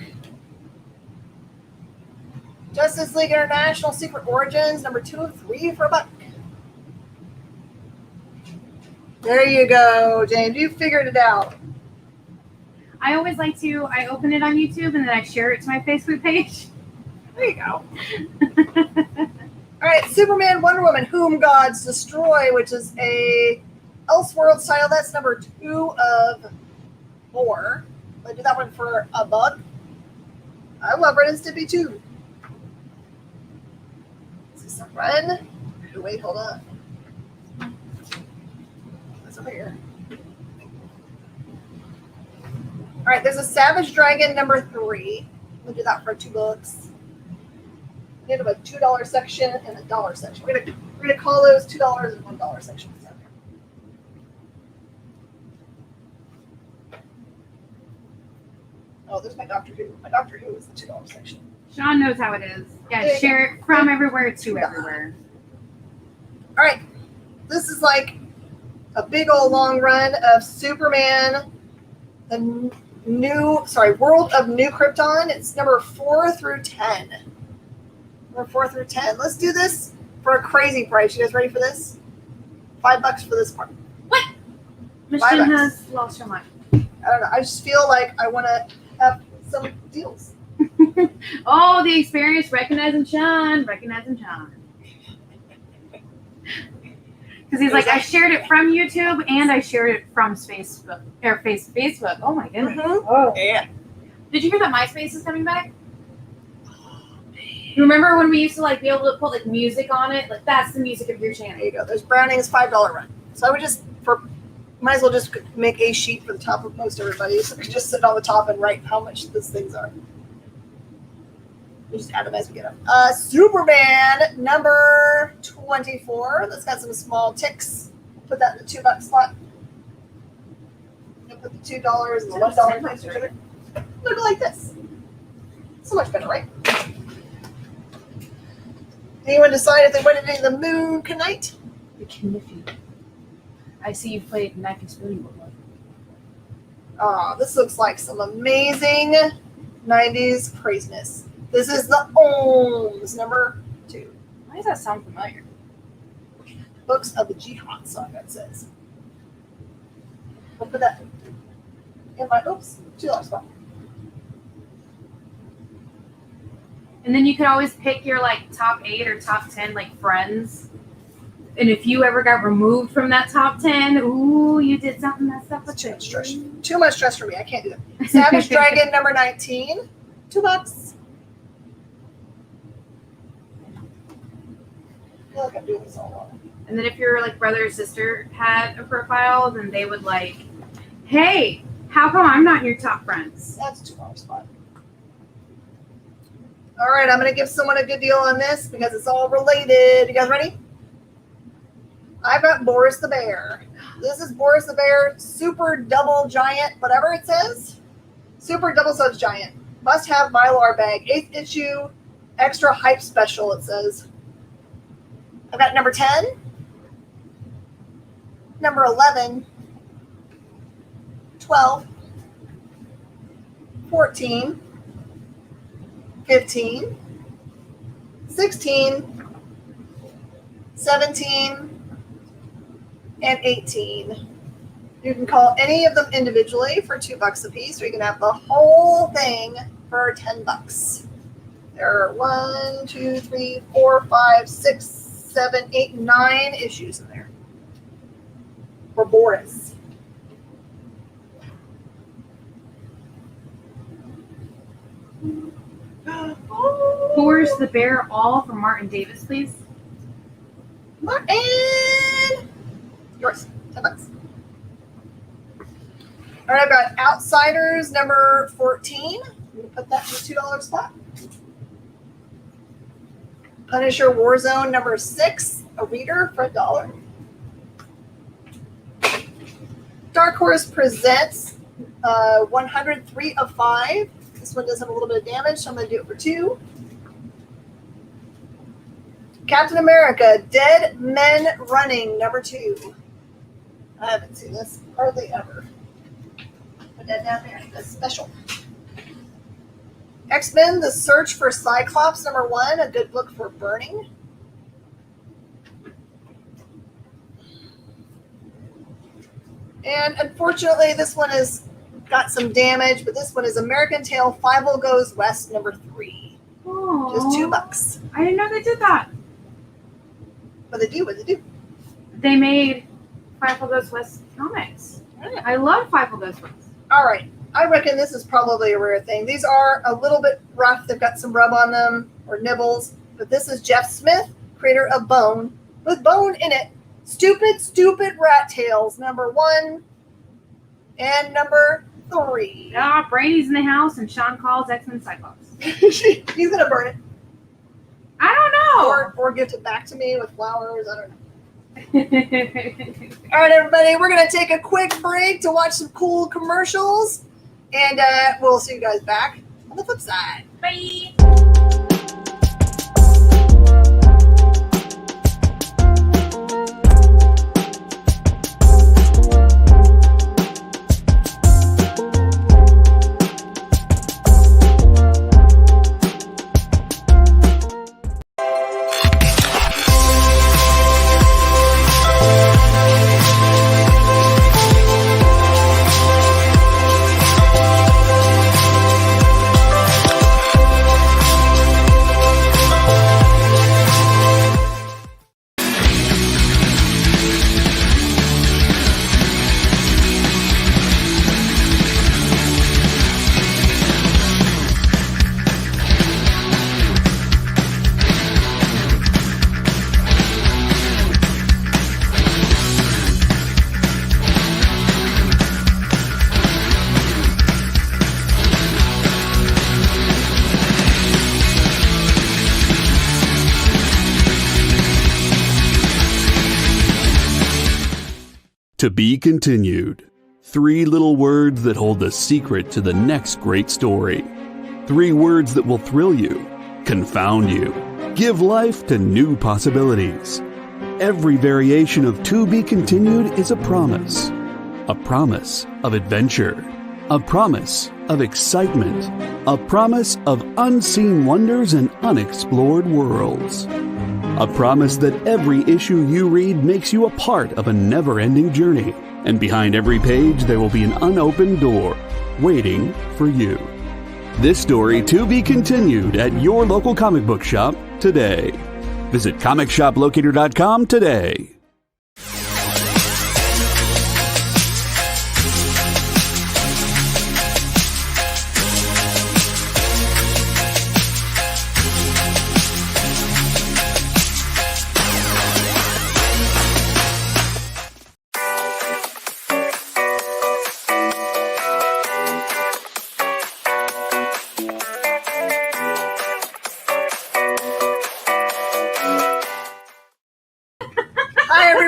Justice League International Secret Origins number 2 of 3 for $1. There you go, James. You figured it out. I always like to, I open it on YouTube and then I share it to my Facebook page. There you go. All right, Superman, Wonder Woman, Whom Gods Destroy, which is a Elseworlds title. That's number 2 of 4. I do that one for $1. I love Ren and Stimpy too. Is this a Ren? Wait, hold on. That's over here. All right, there's a Savage Dragon number 3. We'll do that for $2. We have a $2 section and a $1 section. We're gonna call those $2 and $1 sections. Oh, there's my Doctor Who. My Doctor Who is the $2 section. Sean knows how it is. Yeah, share it from everywhere to everywhere. All right, this is like a big old long run of Superman, the World of New Krypton. It's number 4 through 10. Number 4 through 10. Let's do this for a crazy price. You guys ready for this? $5 for this part. What? Michigan has lost her mind. I don't know. I just feel like I want to have some deals. Oh, the experience recognizing Sean. Recognizing Sean. Because he's like, I shared it from YouTube and I shared it from Facebook. Facebook. Oh my goodness. Mm-hmm. Oh. Yeah. Did you hear that MySpace is coming back? You remember when we used to like be able to put like music on it? Like that's the music of your channel. There you go. There's Browning's $5 run. So I would might as well just make a sheet for the top of most everybody. So we can just sit on the top and write how much these things are. We just add them as we get them. Superman number 24. That's got some small ticks. Put that in the $2 spot. Put the $2 and the $1 next to each other. Look like this. So much better, right? Anyone decide if they went into the moon tonight? The Kniffy. I see you played Knife and Spoon before. Oh, this looks like some amazing 90s craziness. This is the Ohms number 2. Why does that sound familiar? Books of the Jihad Saga, it says. I'll put that in my $2 spot. And then you could always pick your like top 8 or top 10 like friends. And if you ever got removed from that top 10, ooh, you did something messed up with it. Too much stress for me. I can't do that. Savage Dragon number 19. $2. I feel like I'm doing this all wrong. And then if your like brother or sister had a profile, then they would like, hey, how come I'm not in your top friends? That's $2 spot. All right, I'm going to give someone a good deal on this because it's all related. You guys ready? I've got Boris the Bear. This is Boris the Bear, super double giant, whatever it says. Super double sized giant. Must have Mylar bag. 8th issue, extra hype special, it says. I've got number 10, number 11, 12, 14, 15, 16, 17, and 18. You can call any of them individually for $2 a piece, or you can have the whole thing for $10. There are 1, 2, 3, 4, 5, 6, 7, 8, 9 issues in there for Boris. Boris the Bear, all from Martin Davis, please. Martin! Yours, $10. All right, I've got Outsiders number 14. I'm going to put that in the $2 spot. Punisher Warzone number 6, a reader for $1. Dark Horse Presents 103 of 5. This one does have a little bit of damage, so I'm going to do it for $2. Captain America Dead Men Running number 2. I haven't seen this hardly ever. Put that down there. That's special. X-Men The Search for Cyclops number 1, a good book for burning. And unfortunately, this one has got some damage, but this one is American Tail 5 Goes West number 3. Aww. Just $2. I didn't know they did that. What they do? They made Five Goes West comics. I love Five Goes West. All right. I reckon this is probably a rare thing. These are a little bit rough. They've got some rub on them or nibbles. But this is Jeff Smith, creator of Bone, with Bone in it. Stupid Rat Tails, number 1 and number 3. Ah, Brady's in the house and Sean calls X-Men Cyclops. He's going to burn it. I don't know. Or gift it back to me with flowers. I don't know. All right, everybody. We're going to take a quick break to watch some cool commercials. And we'll see you guys back on the flip side. Bye. To be continued. 3 little words that hold the secret to the next great story. 3 words that will thrill you, confound you, give life to new possibilities. Every variation of To Be Continued is a promise. A promise of adventure. A promise of excitement. A promise of unseen wonders and unexplored worlds. A promise that every issue you read makes you a part of a never-ending journey. And behind every page there will be an unopened door waiting for you. This story to be continued at your local comic book shop today. Visit comicshoplocator.com today.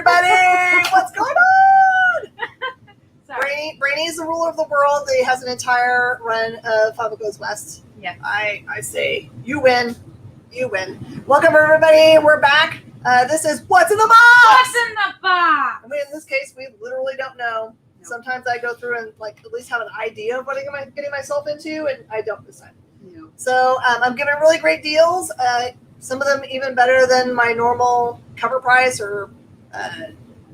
everybody! What's going on? Sorry. Brainy is the ruler of the world. He has an entire run of Fava Goes West. Yeah. I say, you win. You win. Welcome, everybody. We're back. This is What's in the Box? What's in the box? I mean, in this case, we literally don't know. No. Sometimes I go through and like at least have an idea of what I'm getting myself into, and I don't this time. No. So I'm giving really great deals. Some of them even better than my normal cover price or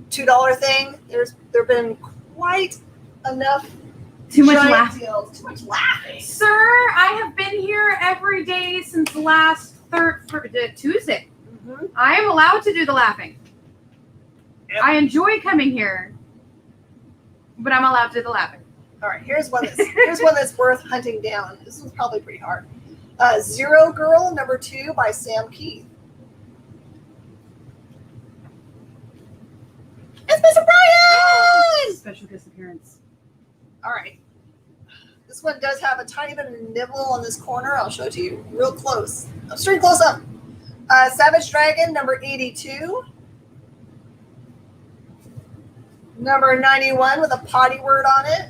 $2 thing. There've been quite enough. Too much giant laughing. deals. Too much laughing. Sir, I have been here every day since last Tuesday. Mm-hmm. I am allowed to do the laughing. Yep. I enjoy coming here, but I'm allowed to do the laughing. All right, here's one that's worth hunting down. This one's probably pretty hard. Zero Girl #2 by Sam Keith. It's Mr. Brian! Special guest appearance. All right. This one does have a tiny bit of nibble on this corner. I'll show it to you real close. Straight close up. Savage Dragon #82. Number 91 with a potty word on it.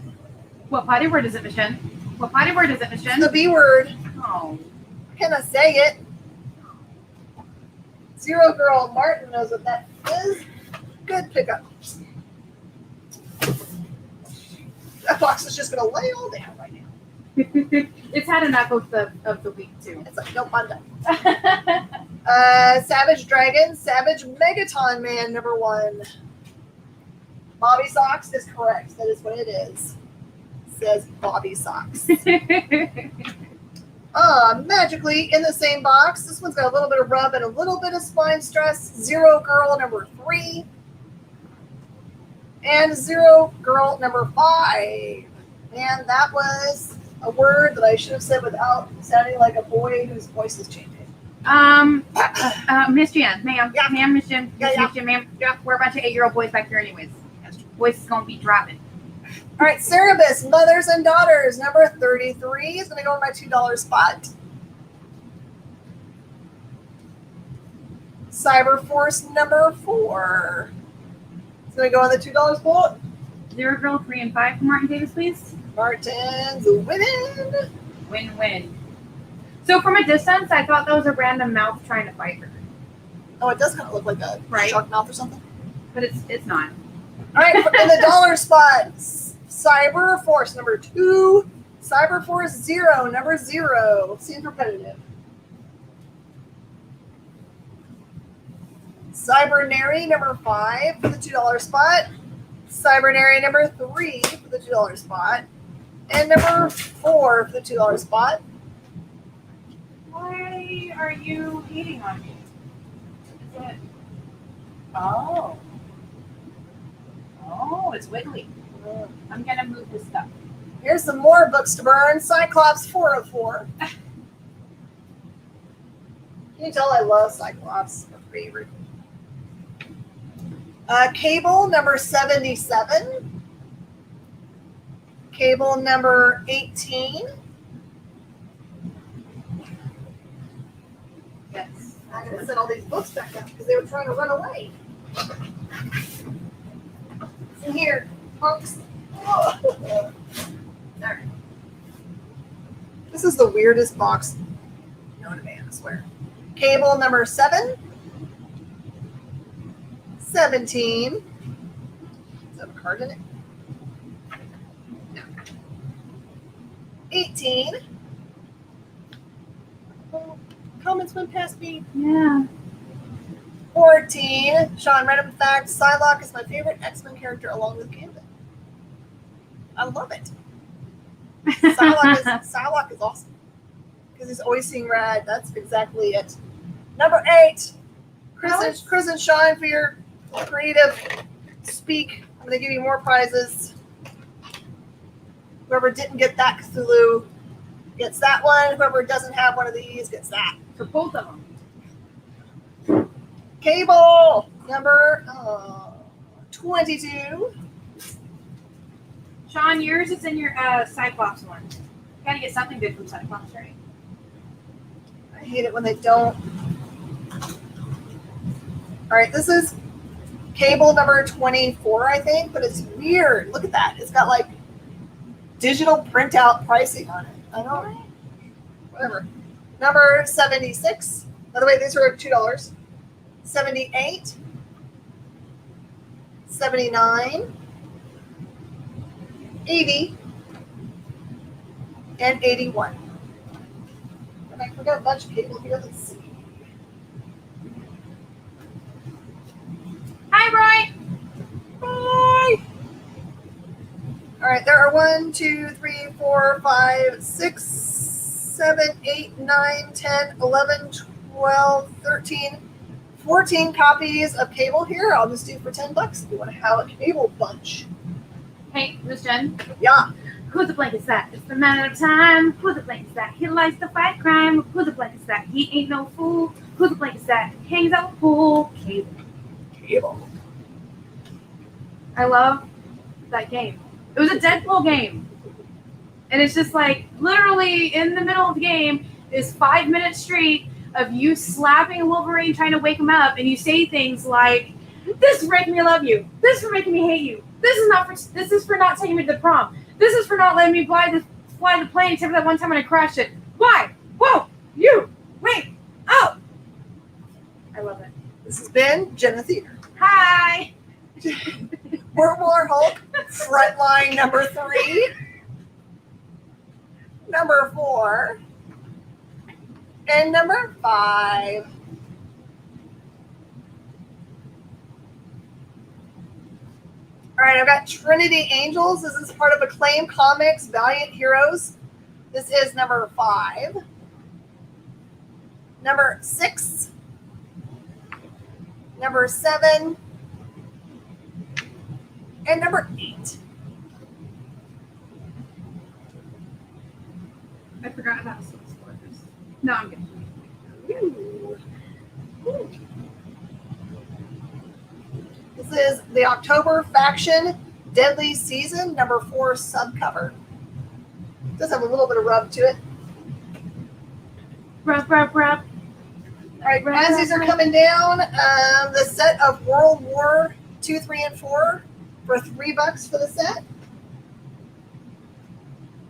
What potty word is it, Miss Jen? What potty word is it, Miss Jen? The B word. Oh. Can I say it? Zero Girl Martin knows what that is. Good pickup. That box is just going to lay all down right now. It's had enough of the week too. It's like, nope, I'm done. Savage Dragon, Savage Megaton Man #1. Bobby Socks is correct. That is what it is. It says Bobby Socks. Magically in the same box. This one's got a little bit of rub and a little bit of spine stress. Zero Girl #3. And Zero Girl #5. And that was a word that I should have said without sounding like a boy whose voice is changing. Miss Jen, ma'am. Yeah. Ma'am, Miss Jen. Yeah, yeah. Miss Jen, ma'am. Yeah. We're a bunch of 8-year-old boys back here anyways. Voice is gonna be dropping. All right, Cerebus, Mothers and Daughters, #33 is going to go in my $2 spot. Cyberforce #4 is going to go in the $2 spot. Zero Girl 3 and 5 for Martin Davis, please. Martin's winning. Win-win. So from a distance, I thought that was a random mouth trying to fight her, Oh, it does kind of look like a Right. shark mouth or something. but it's not. All right, in the $1 spot, Cyberforce #2, Cyberforce Zero #0. Seems repetitive. Cybernary #5 for the $2 spot. Cybernary #3 for the $2 spot. And #4 for the $2 spot. Why are you hating on me? Is it? Oh. Oh, it's wiggly. I'm gonna move this stuff. Here's some more books to burn. Cyclops 404. Can you tell I love Cyclops? My favorite. Cable #77. Cable #18. Yes. I'm going to set all these books back up because they were trying to run away. In here, punks. There. This is the weirdest box known to man, I swear. Cable #7. 17. Does it have a card in it? No. 18. Oh, comments went past me. Yeah. 14. Sean, random fact, Psylocke is my favorite X-Men character along with Gambit. I love it. Psylocke is awesome. Because he's always seeing red. That's exactly it. #8. Chris and Sean, for your creative speak. I'm going to give you more prizes. Whoever didn't get that Cthulhu gets that one. Whoever doesn't have one of these gets that. For both of them. Cable number 22. Sean, yours is in your Cyclops one. Gotta get something good from Cyclops, right? I hate it when they don't. All right, this is cable number 24, I think, but it's weird. Look at that. It's got like digital printout pricing on it. I don't know. Whatever. Number 76. By the way, these are $2. 78. 79. 80. And 81. And I forgot a bunch of cable here. Let's see. Hi, Roy. Bye. All right, there are 1, 2, 3, 4, 5, 6, 7, 8, 9, 10, 11, 12, 13, 14 copies of cable here. I'll just do for $10 if you want to have a cable bunch. Hey, Miss Jen. Yeah. Who the blank is that? It's the man of time. Who the blank is that? He likes to fight crime. Who the blank is that? He ain't no fool. Who the blank is that? Hangs out with pool. Cable. Cable. I love that game. It was a Deadpool game. And it's just like literally in the middle of the game is 5 minutes straight of you slapping Wolverine trying to wake him up, and you say things like, "This is for making me love you. This is for making me hate you. This is for not taking me to the prom. This is for not letting me fly the plane except for that one time when I crashed it. Why? Whoa! You! Wait! Oh!" I love it. This has been Jenna Theater. Hi! World War Hulk, Frontline number 3, number 4, and number 5. All right, I've got Trinity Angels. This is part of Acclaim Comics, Valiant Heroes. This is number 5. Number 6. Number 7. And number 8. I forgot about some spoilers. No, I'm kidding. Ooh. Ooh. This is the October Faction Deadly Season, number 4 subcover. It does have a little bit of rub to it. Rub, rub, rub. All right, as these are coming down, the set of World War 2, 3, and 4 for $3 for the set.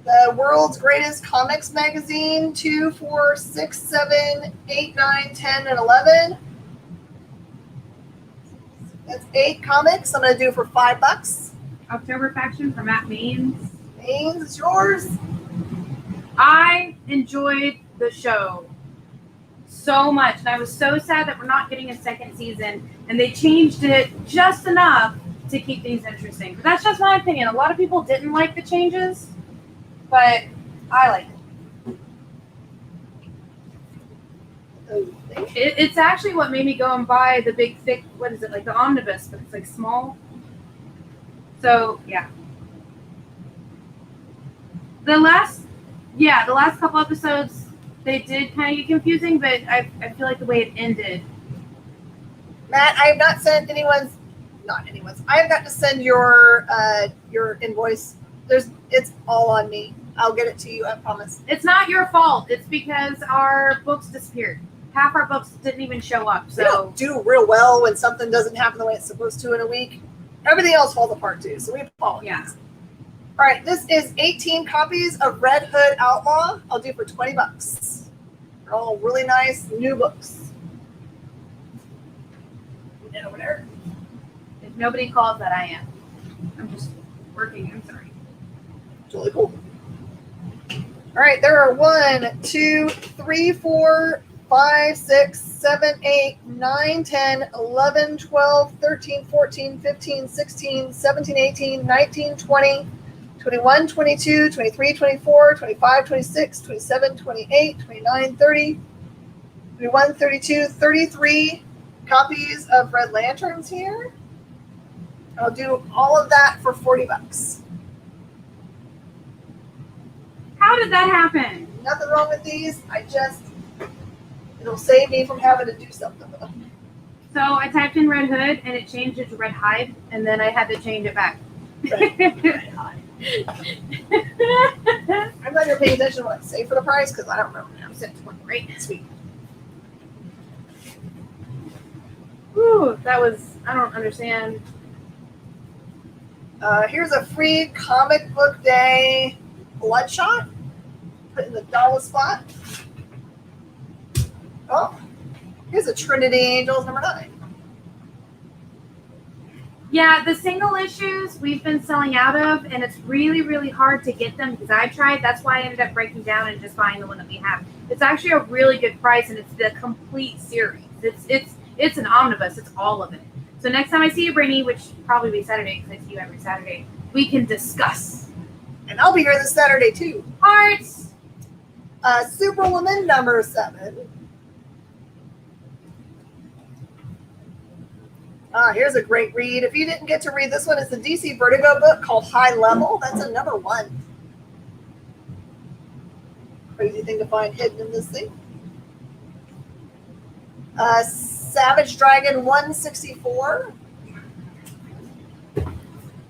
The World's Greatest Comics Magazine, 2, 4, 6, 7, 8, 9, 10, and 11. That's 8 comics I'm going to do for $5. October Faction from Matt Maines. Maines, it's yours. I enjoyed the show so much, and I was so sad that we're not getting a second season, and they changed it just enough to keep things interesting. But that's just my opinion. A lot of people didn't like the changes, but I like it. It's actually what made me go and buy the big, thick, what is it, like the omnibus, but it's like small. So, yeah. The last couple episodes, they did kind of get confusing, but I feel like the way it ended. Matt, I have not sent I have got to send your invoice. It's all on me. I'll get it to you, I promise. It's not your fault. It's because our books disappeared. Half our books didn't even show up. So we don't do real well when something doesn't happen the way it's supposed to in a week. Everything else falls apart too, so we apologize. Yeah. All right, this is 18 copies of Red Hood Outlaw. I'll do for $20. They're all really nice new books. And over there. If nobody calls that, I am. I'm just working. I'm sorry. It's really cool. All right, there are 1, 2, 3, 4, 5, 6, 7, 8, 9, 10, 11, 12, 13, 14, 15, 16, 17, 18, 19, 20, 21, 22, 23, 24, 25, 26, 27, 28, 29, 30, 31, 32, 33 copies of Red Lanterns here. I'll do all of that for $40. How did that happen? Nothing wrong with these. It'll save me from having to do something with them. So I typed in Red Hood and it changed it to Red Hide, and then I had to change it back. I'm glad you're paying attention to what I say for the price, because I don't remember now. You said 20, right? Sweet. Ooh, that was I don't understand. Here's a free comic book day Bloodshot. Put in the dollar spot. Oh, here's a Trinity Angels number 9. Yeah, the single issues we've been selling out of, and it's really, really hard to get them because I tried. That's why I ended up breaking down and just buying the one that we have. It's actually a really good price, and it's the complete series. It's an omnibus. It's all of it. So next time I see you, Brittany, which will probably be Saturday because I see you every Saturday, we can discuss. And I'll be here this Saturday too. Hearts. Superwoman number 7. Here's a great read. If you didn't get to read this one, it's the DC Vertigo book called High Level. That's a number 1. Crazy thing to find hidden in this thing. Savage Dragon 164.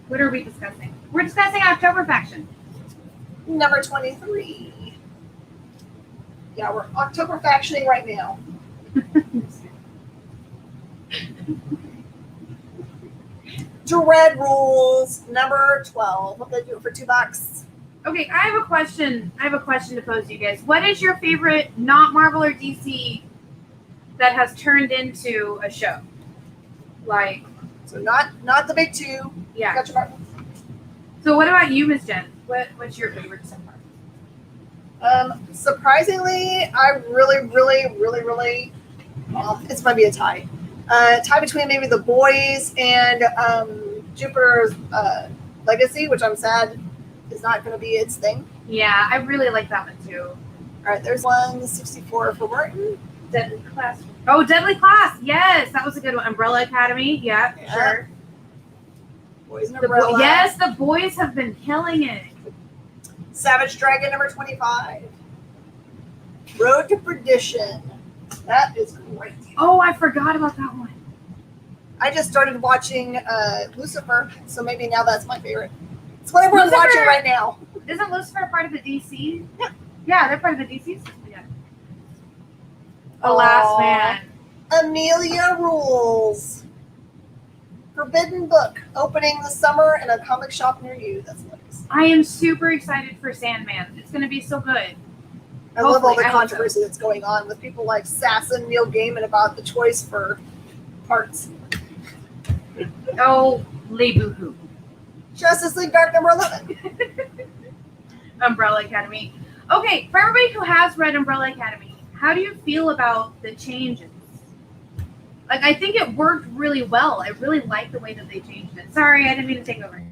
What are we discussing? We're discussing October Faction. Number 23. Yeah, we're October factioning right now. Dread Rules number 12. I'm gonna do it for $2. Okay, I have a question. To pose to you guys. What is your favorite, not Marvel or DC, that has turned into a show? Like, So not the big 2. yeah. Got your mark. So what about you, Miss Jen? What's your favorite so far? Surprisingly, I really, it's might be a tie. Tie between maybe The Boys and Jupiter's Legacy, which I'm sad is not going to be its thing. Yeah, I really like that one too. All right, there's 164 for Martin. Deadly Class. Oh, Deadly Class. Yes, that was a good one. Umbrella Academy. Yeah, Yeah. sure. Boys and Umbrella. Yes, the boys have been killing it. Savage Dragon number 25. Road to Perdition. That is great. Oh, I forgot about that one. I just started watching Lucifer, so maybe now that's my favorite. It's what everyone's Lucifer- watching right now. Isn't Lucifer part of the DC? Yeah. Yeah, they're part of the DCs. Yeah. Alas, Aw. man. Amelia Rules. Forbidden book opening this summer in a comic shop near you. That's nice. I am super excited for Sandman. It's going to be so good. I love all Hopefully, the I hope controversy that's going on with people like Sass and Neil Gaiman about the choice for parts. Oh, Lee Boo-hoo. Justice League Dark number 11. Umbrella Academy. Okay, for everybody who has read Umbrella Academy, how do you feel about the changes? Like, I think it worked really well. I really like the way that they changed it. Sorry, I didn't mean to take over.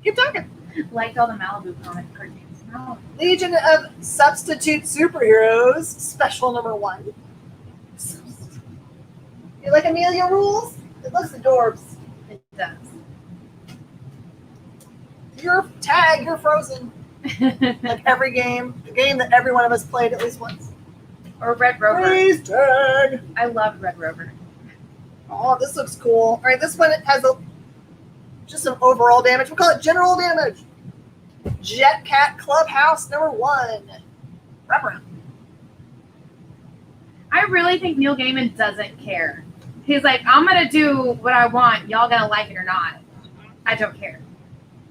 Keep talking. Liked all the Malibu comic cartoons. No. Legion of Substitute Superheroes, special number 1. You like Amelia Rules? It looks adorbs. It does. You're tag, you're frozen. Like every game, the game that every one of us played at least once. Or Red Rover. Freeze tag. I love Red Rover. Oh, this looks cool. All right, this one has just some overall damage. We'll call it general damage. Jet Cat Clubhouse number 1. Rubber. I really think Neil Gaiman doesn't care. He's like, I'm going to do what I want. Y'all going to like it or not. I don't care.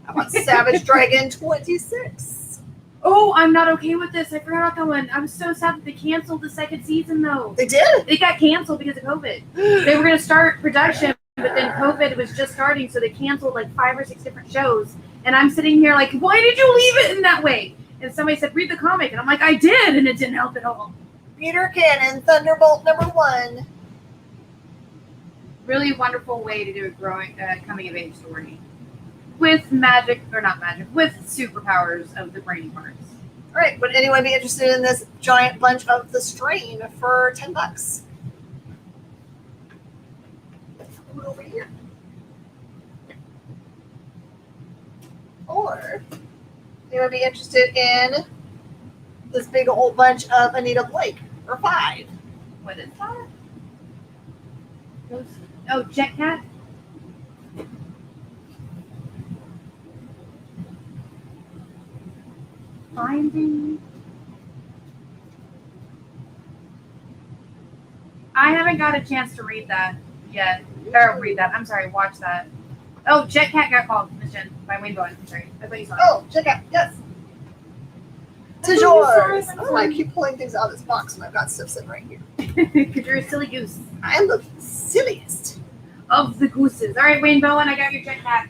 How about Savage Dragon 26? Oh, I'm not okay with this. I forgot about that one. I'm so sad that they canceled the second season, though. They did? It got canceled because of COVID. They were going to start production, but then COVID was just starting, so they canceled like 5 or 6 different shows. And I'm sitting here like, why did you leave it in that way? And somebody said, read the comic. And I'm like, I did, and it didn't help at all. Peter Cannon Thunderbolt number 1. Really wonderful way to do a coming of age story. With magic, or not magic, with superpowers of the brainy parts. All right, would anyone be interested in this giant bunch of the strain for $10? Put it over here. Or anyone be interested in this big old bunch of Anita Blake for $5? What is that? Oh, Jet Cat? Finding. I haven't got a chance to read that. yet. Or read that. I'm sorry, watch that. Oh, Jet Cat got called, Miss Jen, by Wayne Bowen. I'm sorry. I thought you saw it. Oh, check out. Yes. To yours. Oh, I keep pulling things out of this box when I've got stuff sitting right here. Because you're a silly goose. I am the silliest. Of the gooses. All right, Wayne Bowen, I got your Jet Cat.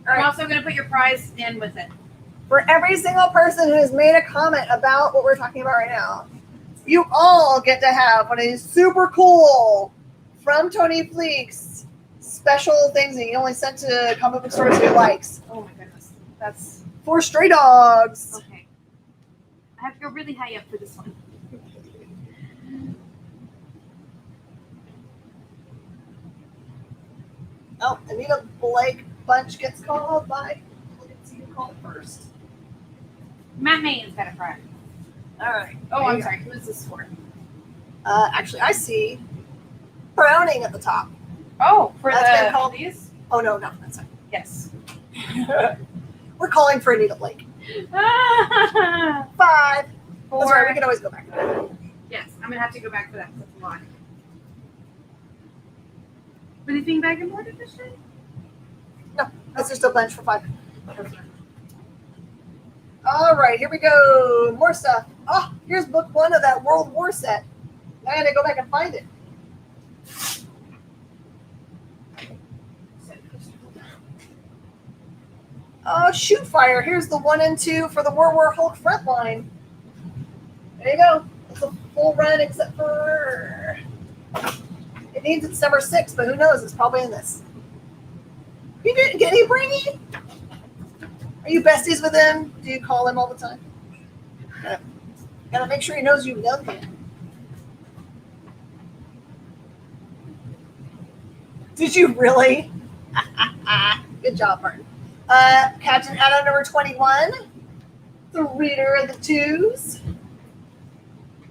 All I'm right. also going to put your prize in with it. For every single person who has made a comment about what we're talking about right now, you all get to have one of these super cool from Tony Fleek's special things that he only sent to comic book stores he likes. Oh my goodness. That's For Stray Dogs. okay. I have to go really high up for this one. Oh, Anita Blake Bunch gets called by. Let's see who called first. Matt May's got a prize. All right. Oh, I'm sorry. Who is this for? Actually, I see Browning at the top. Oh, for That's been the called- these? Oh, no, that's not. Yes. We're calling for Anita Blake. 5. That's right. We can always go back. Yes, I'm gonna have to go back for that. That's a lot. Were they being back and forth this time? No, that's just a bunch for 5. All right, here we go. More stuff. Oh, here's book 1 of that World War set. I gotta go back and find it. Oh, Shoot Fire. Here's the 1 and 2 for the World War Hulk Frontline. There you go. It's a full run except for... It needs its number 6, but who knows? It's probably in this. You didn't get any Brainy? Are you besties with him? Do you call him all the time? Gotta make sure he knows you love him. Did you really? Good job, Martin. Captain Adam number 21. The Reader of the Twos.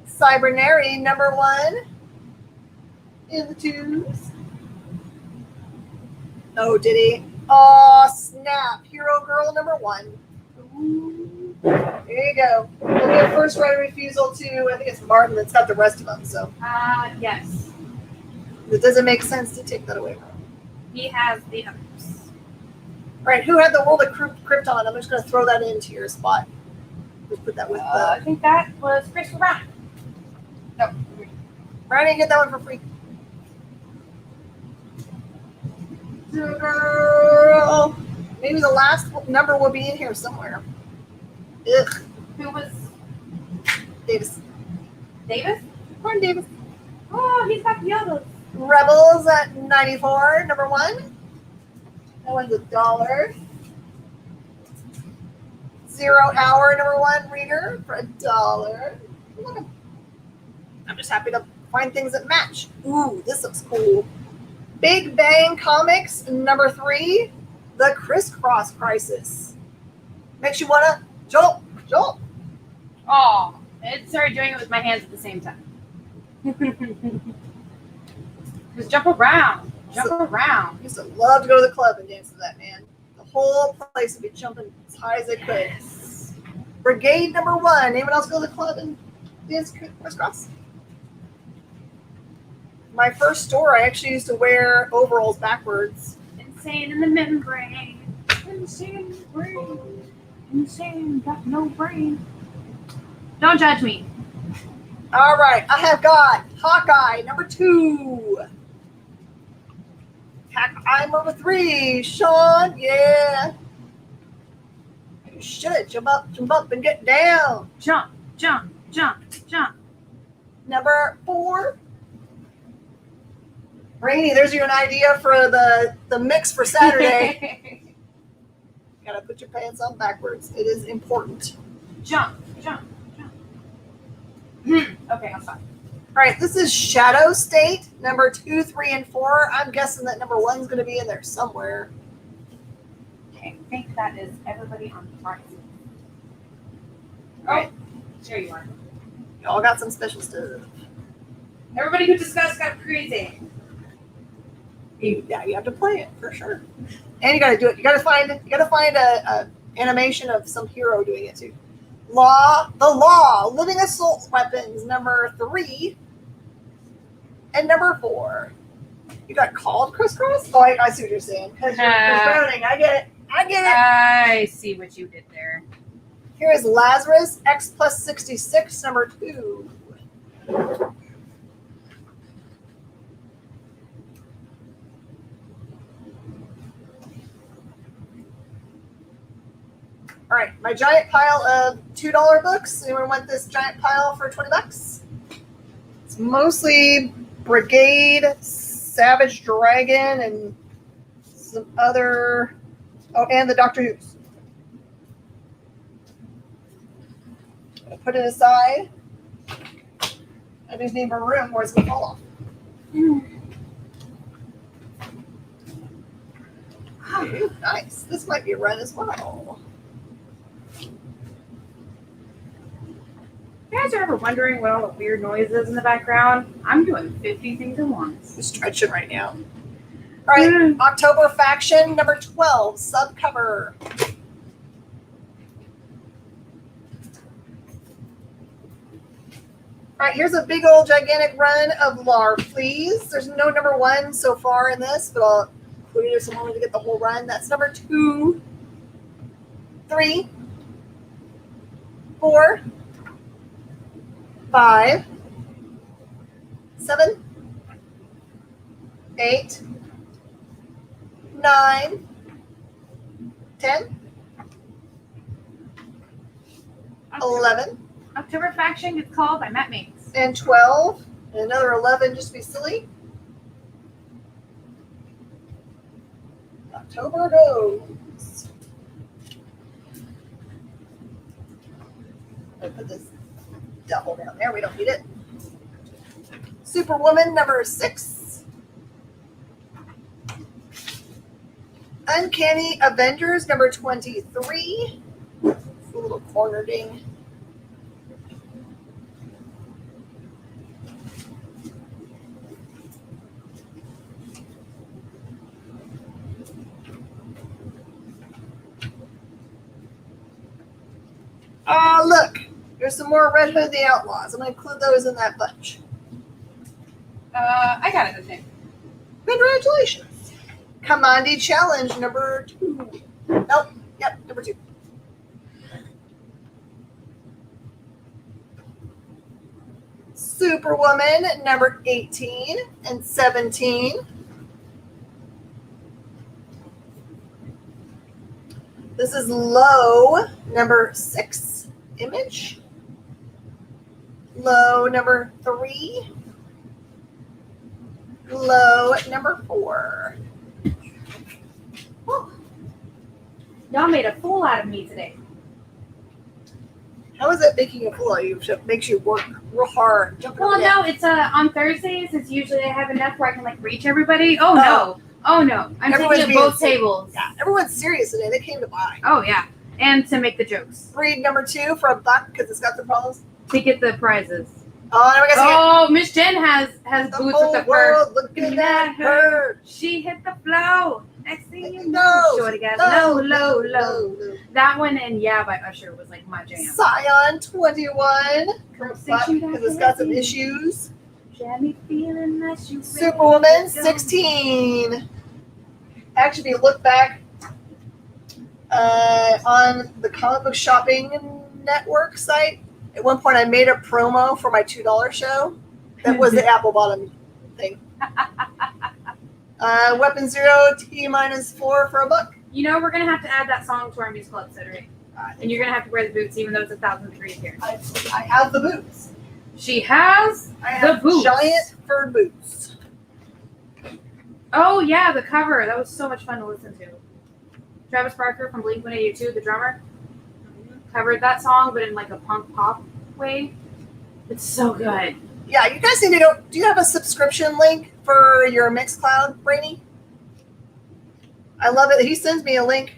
Cybernary number 1. In the twos. Oh, did he? Oh, snap. Hero Girl number 1. Ooh. There you go. We'll give first right of refusal to, I think it's Martin that's got the rest of them, so. Yes. It doesn't make sense to take that away from him. He has the others. All right, who had the World of Krypton? I'm just going to throw that into your spot. Just put that with I think that was Christopher Brown. No. Brian didn't get that one for free. Girl. Maybe the last number will be in here somewhere. Ugh. Who was Davis. Davis? Martin Davis. Oh, he's got the others. Rebels at 94, number 1. That one's $1. 0 Hour, number 1 reader for $1. Look, I'm just happy to find things that match. Ooh, this looks cool. Big Bang Comics, number 3, The Crisscross Crisis. Makes you want to jolt. Oh, it started doing it with my hands at the same time. Just jump around. Jump around. I used to love to go to the club and dance to that, man. The whole place would be jumping as high as it could. Yes. Brigade number 1. Anyone else go to the club and dance crisscross? My first store, I actually used to wear overalls backwards. Insane in the membrane. Insane in the brain. Insane, got no brain. Don't judge me. All right, I have got Hawkeye number 2. Hawkeye number 3. Sean, yeah. You should jump up and get down. Jump, jump, jump, jump. Number 4. Rainy, there's your idea for the mix for Saturday. Gotta put your pants on backwards. It is important. Jump, jump, jump. Okay, I'll stop. All right, this is Shadow State, number 2, 3, and 4. I'm guessing that number 1 is going to be in there somewhere. Okay, I think that is everybody on the party. All right, there you are. Y'all got some special stuff. Everybody who discussed got crazy. You have to play it for sure, and you got to do it. You got to find a animation of some hero doing it too. The Law, Living Assault Weapons, number 3. And number 4. You got called crisscross? Oh, I see what you're saying. Because you're frowning. I get it. I see what you did there. Here is Lazarus, X plus 66, number 2. All right, my giant pile of $2 books. Anyone want this giant pile for $20? It's mostly Brigade, Savage Dragon, and some other. Oh, and the Doctor Who's. I'm gonna put it aside. I just need more room, or it's gonna fall off. Ooh, nice. This might be a run as well. You guys are ever wondering what all the weird noise is in the background? I'm doing 50 things at once. I'm stretching right now. All right, October Faction, number 12, subcover. All right, here's a big old gigantic run of Larfleeze. There's no number 1 so far in this, but I'll include it if someone wanted to get the whole run. That's number 2, 3, 4, 5, 7, 8, 9, 10, 11, October Faction gets called by Matt Mates. and 12, and another 11 just to be silly. October goes. I put this double down there. We don't need it. Superwoman number 6. Uncanny Avengers number 23. It's a little corner ding. Look, there's some more Red Hood the Outlaws. I'm going to include those in that bunch. I got it, I think. Congratulations. Commandi Challenge number 2. Nope. Yep, number 2. Superwoman number 18 and 17. This is Low number 6. Image. Low number 3. Low number 4. Y'all made a fool out of me today. How is that making a fool out of you? It makes you work real hard. Well, no, it's on Thursdays. It's usually I have enough where I can like reach everybody. Oh no. I'm Everyone's taking being both tables. Yeah, everyone's serious today. They came to buy. Oh yeah, and to make the jokes. Breed number 2 for $1 because it's got the problems. To get the prizes. Oh, now we got Oh, Miss Jen has the boots whole with the world fur. looking at her. She hit the flow. Next thing you know, No, shorty got low, low. That one and Yeah by Usher was like my jam. Scion 21 for $1 because it's got some issues. Got me feeling that you Superwoman 16. Actually, if you look back on the comic book shopping network site, at one point I made a promo for my $2 show. That was the apple bottom thing. Weapon Zero T-4 for $1. You know, we're going to have to add that song to our musical episode, right? And you're going to have to wear the boots even though it's 1,000 degrees here. I have the boots. She has I have the boots. Giant fur boots. Oh, yeah, the cover. That was so much fun to listen to. Travis Barker from Blink-182, the drummer, covered that song, but in like a punk pop way. It's so good. Yeah, you guys need to go. Do you have a subscription link for your Mixcloud, Brainy? I love it. He sends me a link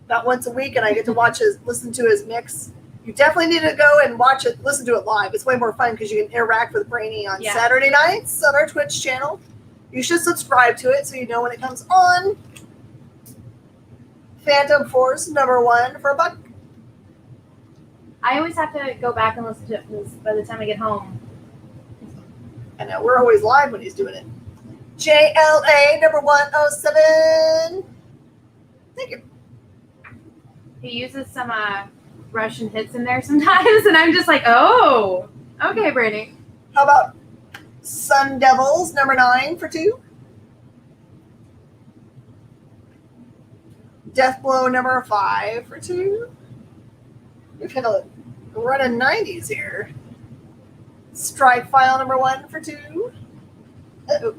about once a week, and I get to listen to his mix. You definitely need to go and watch it, listen to it live. It's way more fun because you can interact with Brainy on Saturday nights on our Twitch channel. You should subscribe to it so you know when it comes on. Phantom Force number 1 for $1. I always have to go back and listen to it because by the time I get home. I know, we're always live when he's doing it. JLA number 107. Thank you. He uses some Russian hits in there sometimes, and I'm just like, oh, okay, Brittany. How about Sun Devils number 9 for 2? Deathblow number 5 for 2. We've had a run of 90s here. Strike File number 1 for 2. Uh-oh.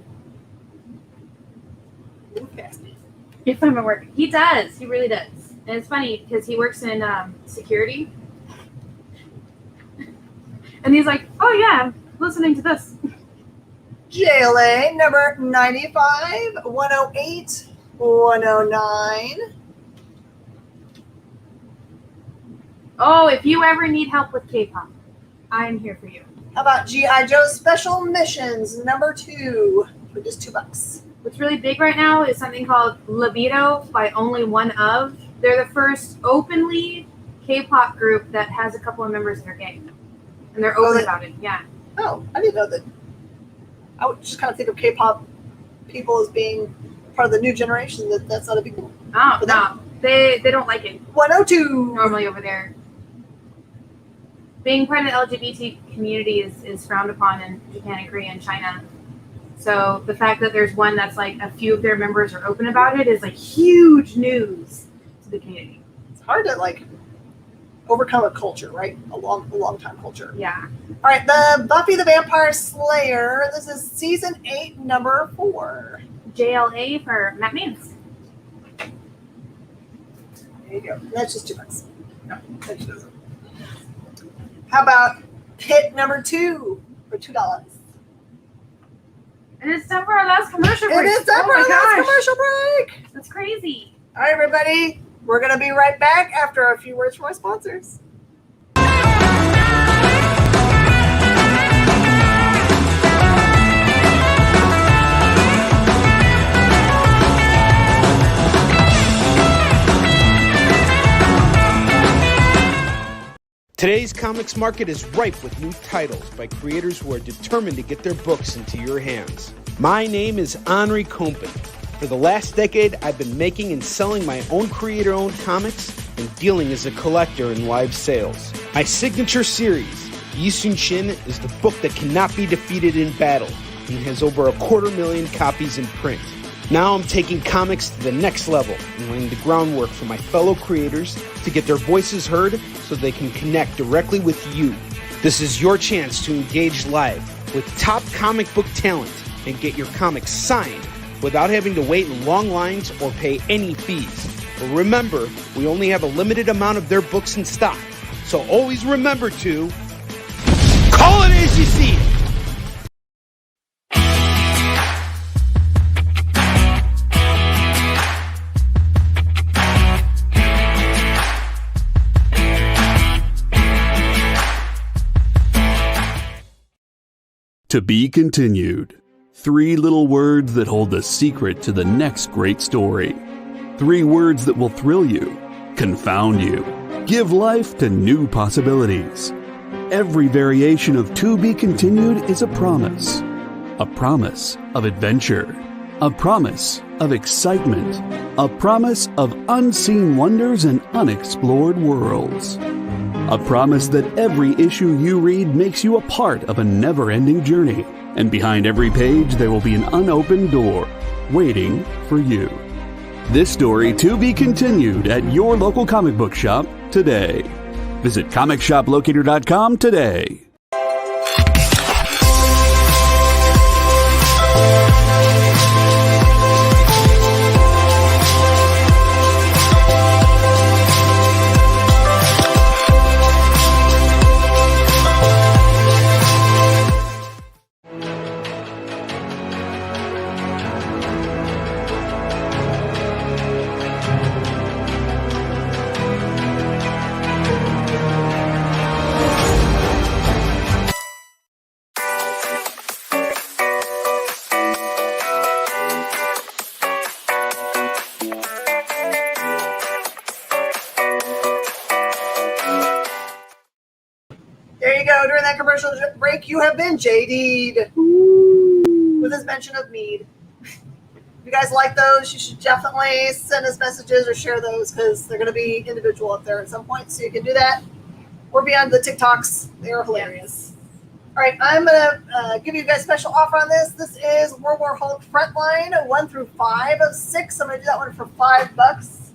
Move past me. If I'm at work. He does. He really does. And it's funny because he works in security. And he's like, oh yeah, I'm listening to this. JLA number 95, 108, 109. Oh, if you ever need help with K-pop, I'm here for you. How about G.I. Joe Special Missions number 2 for just $2? What's really big right now is something called Libido by Only One Of. They're the first openly K-pop group that has a couple of members that are gay. And they're open about it, yeah. Oh, I didn't know that. I would just kind of think of K-pop people as being part of the new generation. That's not a big deal. Oh, no. They don't like it 102. normally over there. Being part of the LGBT community is frowned upon in Japan and Korea and China. So the fact that there's one that's like a few of their members are open about it is like huge news to the community. It's hard to like overcome a culture, right? A long time culture. Yeah. All right, the Buffy the Vampire Slayer. This is season 8, number 4. JLA for Matt Means. There you go. That's just $2. No, that just doesn't. How about Pit number 2 for $2? And it's time for our last commercial break. It is time for our last commercial break. That's crazy. All right, everybody. We're going to be right back after a few words from our sponsors. Today's comics market is ripe with new titles by creators who are determined to get their books into your hands. My name is Henri Compen. For the last decade, I've been making and selling my own creator-owned comics and dealing as a collector in live sales. My signature series, Yi Sun Shin, is the book that cannot be defeated in battle and has over 250,000 copies in print. Now I'm taking comics to the next level and laying the groundwork for my fellow creators to get their voices heard so they can connect directly with you. This is your chance to engage live with top comic book talent and get your comics signed without having to wait in long lines or pay any fees. But remember, we only have a limited amount of their books in stock, so always remember to call it as you see it. To be continued. 3 little words that hold the secret to the next great story. 3 words that will thrill you, confound you, give life to new possibilities. Every variation of To Be Continued is a promise. A promise of adventure. A promise of excitement. A promise of unseen wonders and unexplored worlds. A promise that every issue you read makes you a part of a never-ending journey. And behind every page, there will be an unopened door waiting for you. This story to be continued at your local comic book shop today. Visit comicshoplocator.com today. There you go. During that commercial break, you have been JD'd with his mention of mead. If you guys like those, you should definitely send us messages or share those because they're going to be individual up there at some point. So you can do that. Or beyond the TikToks. They are hilarious. All right, I'm going to give you guys a special offer on this. This is World War Hulk Frontline 1 through 5 of 6. I'm going to do that one for $5.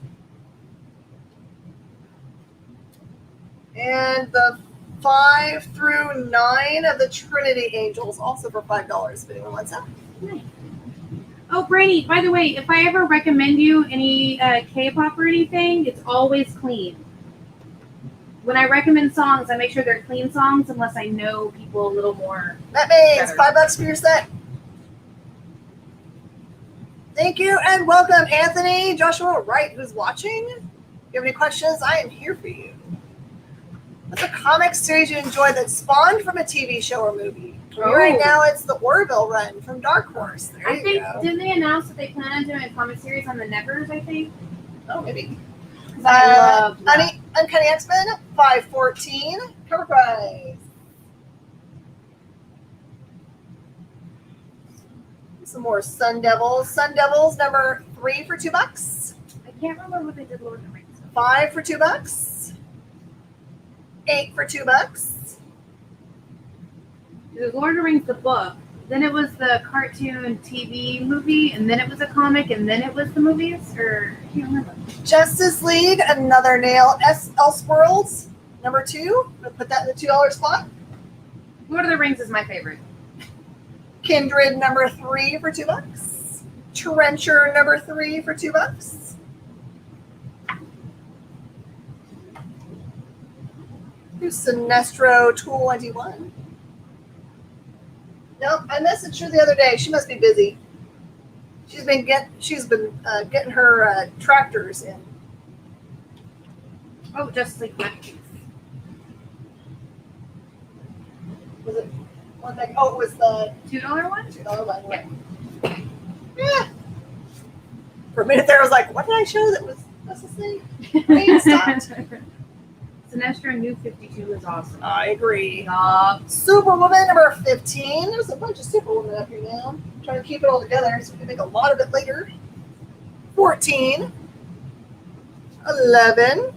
And the 5 through 9 of the Trinity Angels, also for $5, if anyone wants that. Nice. Oh, Brady, by the way, if I ever recommend you any K-pop or anything, it's always clean. When I recommend songs, I make sure they're clean songs unless I know people a little more. That means better. $5 for your set. Thank you and welcome, Anthony Joshua Wright, who's watching. If you have any questions, I am here for you. What's a comic series you enjoyed that spawned from a TV show or movie? For me right now, it's the Orville run from Dark Horse. There I you think, go. didn't they announce that they plan on doing a comic series on the Nevers, I think? Oh, maybe. 'Cause I love that. Uncanny X-Men, $5.14. Cover price. Some more Sun Devils. Sun Devils, number 3 for $2. I can't remember what they did Lord of the Rings. 5 for $2. 8 for $2. It was Lord of the Rings, the book. Then it was the cartoon TV movie, and then it was a comic, and then it was the movies? Or, I can't remember. Justice League, another nail. Elseworlds, number 2. I'll put that in the $2 spot. Lord of the Rings is my favorite. Kindred, number 3 for $2. Trencher, number 3 for $2. Sinestro 21. Nope, I messaged her the other day. She must be busy. She's been getting her tractors in. Oh, Justice League Black. Was it one thing? Oh, it was the $2 one? $2 one. Right? Yeah. For a minute there, I was like, "What did I show that was Justice League?" Rain stopped. Sinestro New 52 is awesome. I agree. Yup. Superwoman number 15. There's a bunch of Superwoman up here now. I'm trying to keep it all together so we can make a lot of it later. 14. 11.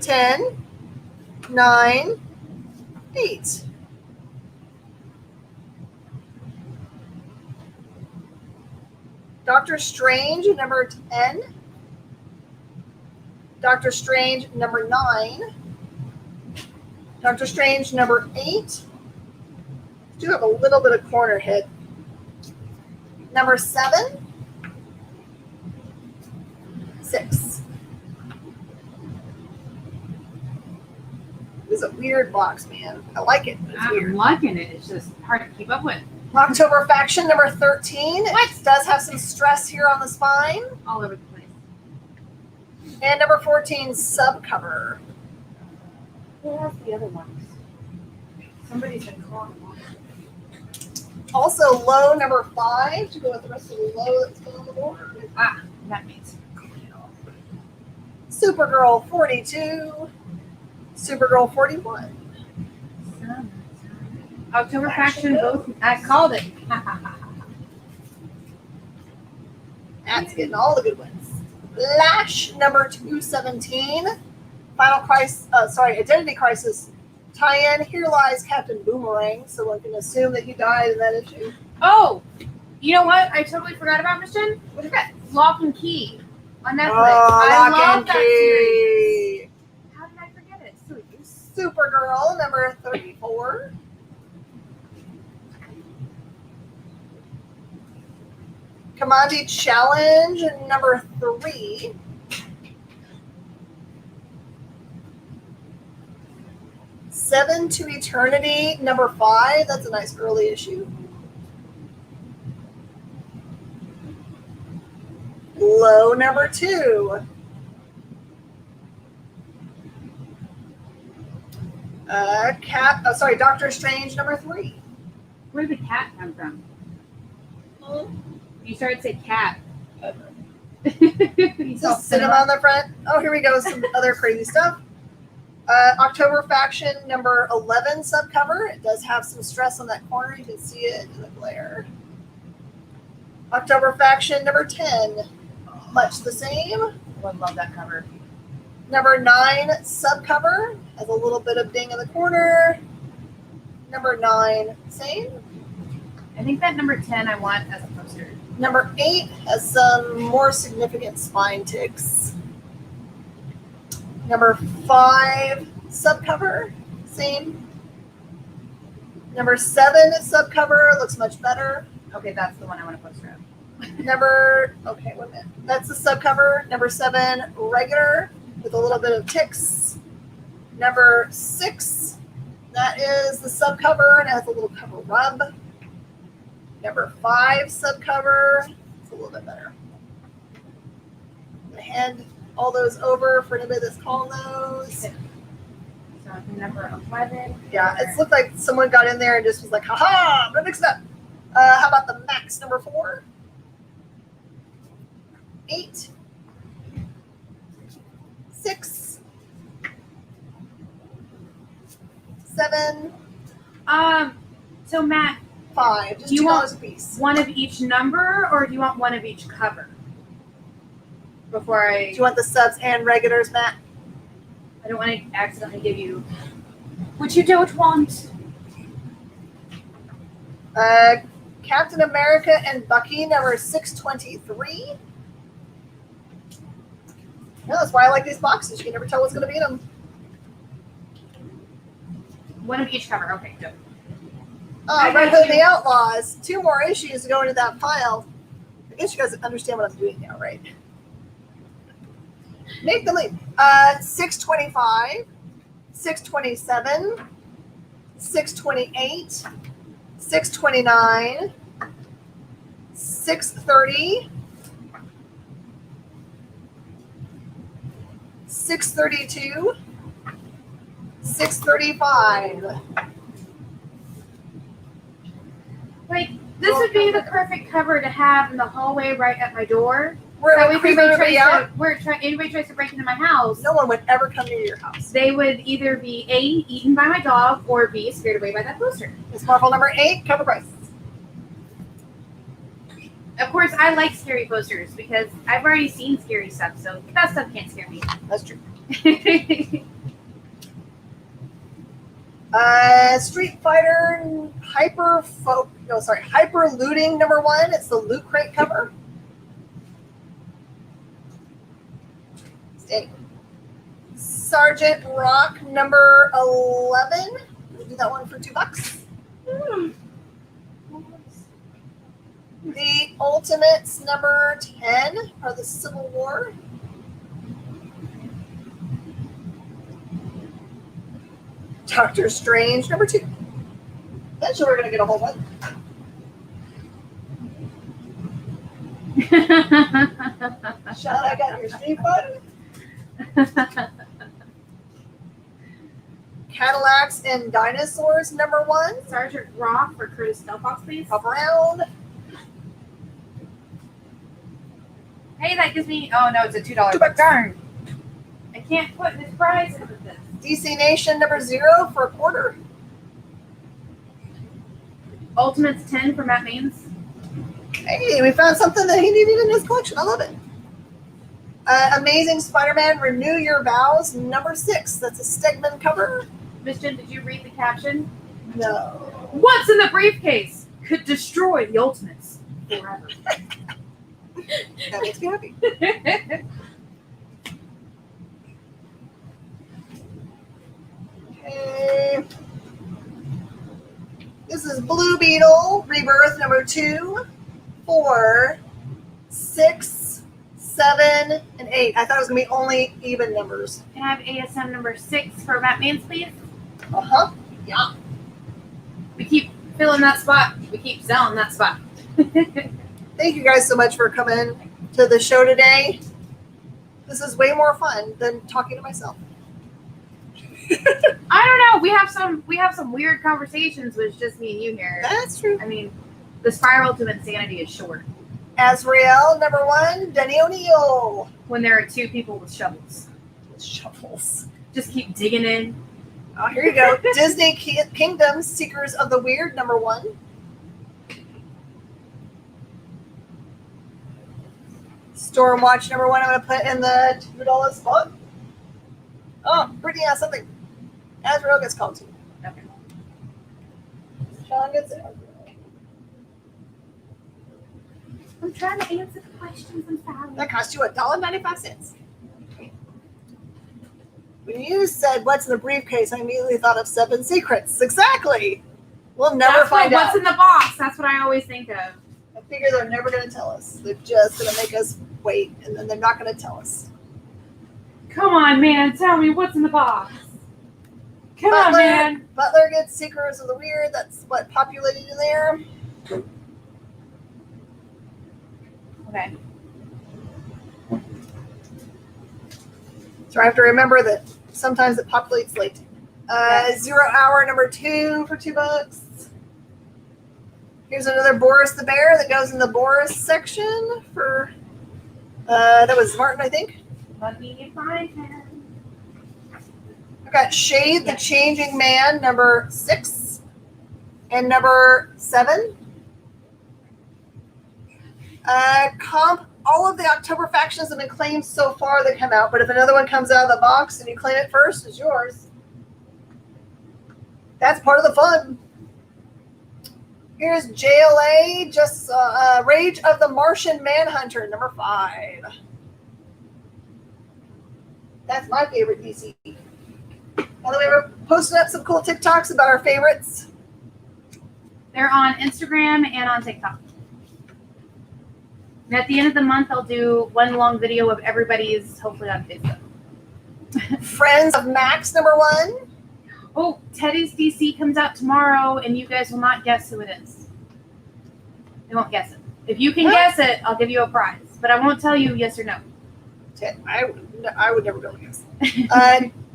10. 9. 8. Doctor Strange number 10. Doctor Strange number 9. Doctor Strange number 8. Do have a little bit of corner hit. Number 7. 6. This is a weird box, man. I like it, but it's I'm weird. liking it. It's just hard to keep up with. October Faction number 13. What? It does have some stress here on the spine. All over the place. And number 14, subcover. Who has the other ones? Somebody's been calling one. Also, low number 5 to go with the rest of the low that's been on the board. Ah, that makes it. Supergirl 42. Supergirl 41. October Faction, both. I called it. That's getting all the good ones. Lash number 217. Identity Crisis tie-in. Here lies Captain Boomerang, so one can assume that he died in that issue. Oh, you know what? I totally forgot about Mission. What is that? Lock and Key on Netflix. Oh, I Lock love and that series. Key. How did I forget it? So used. Supergirl number 34. Commandi Challenge number 3. Seven to Eternity number 5. That's a nice early issue. Low number 2. Doctor Strange number 3. Where did the cat come from? You started to say cat. You saw Just cinema on the front. Oh, here we go. Some other crazy stuff. October Faction number 11 subcover. It does have some stress on that corner. You can see it in the glare. October Faction number 10. Much the same. I love that cover. Number 9 subcover. Has a little bit of ding in the corner. Number 9, same. I think that number 10 I want as a poster. Number 8 has some more significant spine ticks. Number 5 subcover, same. Number 7 subcover looks much better. Okay, that's the one I want to poster up. Okay, wait a minute. That's the subcover. Number 7 regular with a little bit of ticks. Number 6, that is the subcover and it has a little cover rub. Number 5 subcover, it's a little bit better. I'm gonna hand all those over for anybody that's calling those. So number 11. Yeah, it's looked like someone got in there and just was like, haha, I'm gonna mix it up. How about the max number 4? 8, 6, 7. So Matt, 5, just Do you $2 a piece. one of each number, or do you want one of each cover? Before Do you want the subs and regulars, Matt? I don't want to accidentally give you what you don't want. Captain America and Bucky, number 623. Yeah, that's why I like these boxes. You can never tell what's going to be in them. One of each cover. Okay, good. Red Hood and the Outlaws. 2 more issues to go into that pile. I guess you guys understand what I'm doing now, right? Make the leap. 625, 627, 628, 629, 630, 632, 635. Like, this would be the perfect cover to have in the hallway right at my door. We're So going to if creep anybody everybody out. anybody tries to break into my house, No one would ever come near your house. they would either be A, eaten by my dog, or B, scared away by that poster. It's Marvel number 8, cover price. Of course, I like scary posters because I've already seen scary stuff, so that stuff can't scare me. That's true. Street Fighter Hyper Looting number 1. It's the Loot Crate cover. Stay. Sergeant Rock number 11. We'll do that one for $2. The Ultimates number 10 for the Civil War. Doctor Strange number 2. Eventually we're going to get a whole one. Sean, I got your Street Fighter. Cadillacs and Dinosaurs number 1. Sergeant Rock for Curtis Delphox, please. Up around. Hey, that gives me. Oh no, it's a $2. $2. Darn! I can't put his prize into this. DC Nation number 0 for $0.25. Ultimates 10 for Matt Maines. Hey, we found something that he needed in his collection. I love it. Amazing Spider-Man Renew Your Vows number 6. That's a Stegman cover. Miss Jen, did you read the caption? No. What's in the briefcase could destroy the Ultimates forever. That makes me happy. Okay. This is Blue Beetle Rebirth number 2, 4, 6, 7, and 8. I thought it was going to be only even numbers. Can I have ASM number 6 for Matt Maines, please? Uh-huh. Yeah. We keep filling that spot. We keep selling that spot. Thank you guys so much for coming to the show today. This is way more fun than talking to myself. I don't know. We have some weird conversations with just me and you here. That's true. I mean, the spiral to insanity is short Azrael, number 1, Denny O'Neil. when there are 2 people with shovels. Shuffles. Just keep digging in. Oh, here you go. Disney Kingdom Seekers of the Weird, #1. Stormwatch #1. I'm going to put in the $2 spot. Oh, Brittany has something. Azrael gets called to. Okay. Sean gets it. I'm trying to answer the questions. I'm sorry. That cost you $1.95. When you said what's in the briefcase, I immediately thought of 7 secrets. Exactly. We'll never find out. What's in the box? That's what I always think of. I figure they're never going to tell us. They're just going to make us wait, and then they're not going to tell us. Come on, man. Tell me what's in the box. Come on, man. Butler gets Seekers of the Weird. That's what populated in there. Okay. So I have to remember that sometimes it populates late. 0 Hour #2 for $2. Here's another Boris the Bear that goes in the Boris section for, that was Martin, I think. Let me find him. I've got Shade the Changing Man #6 and #7. Comp, all of the October factions have been claimed so far that come out, but if another one comes out of the box and you claim it first, it's yours. That's part of the fun. Here's JLA, just Rage of the Martian Manhunter, #5. That's my favorite DC. By the way, we're posting up some cool TikToks about our favorites. They're on Instagram and on TikTok. And at the end of the month, I'll do one long video of everybody's, hopefully on Facebook. Friends of Max, #1. Oh, Teddy's DC comes out tomorrow, and you guys will not guess who it is. You won't guess it. If you can guess it, I'll give you a prize. But I won't tell you yes or no. I would never be able to guess.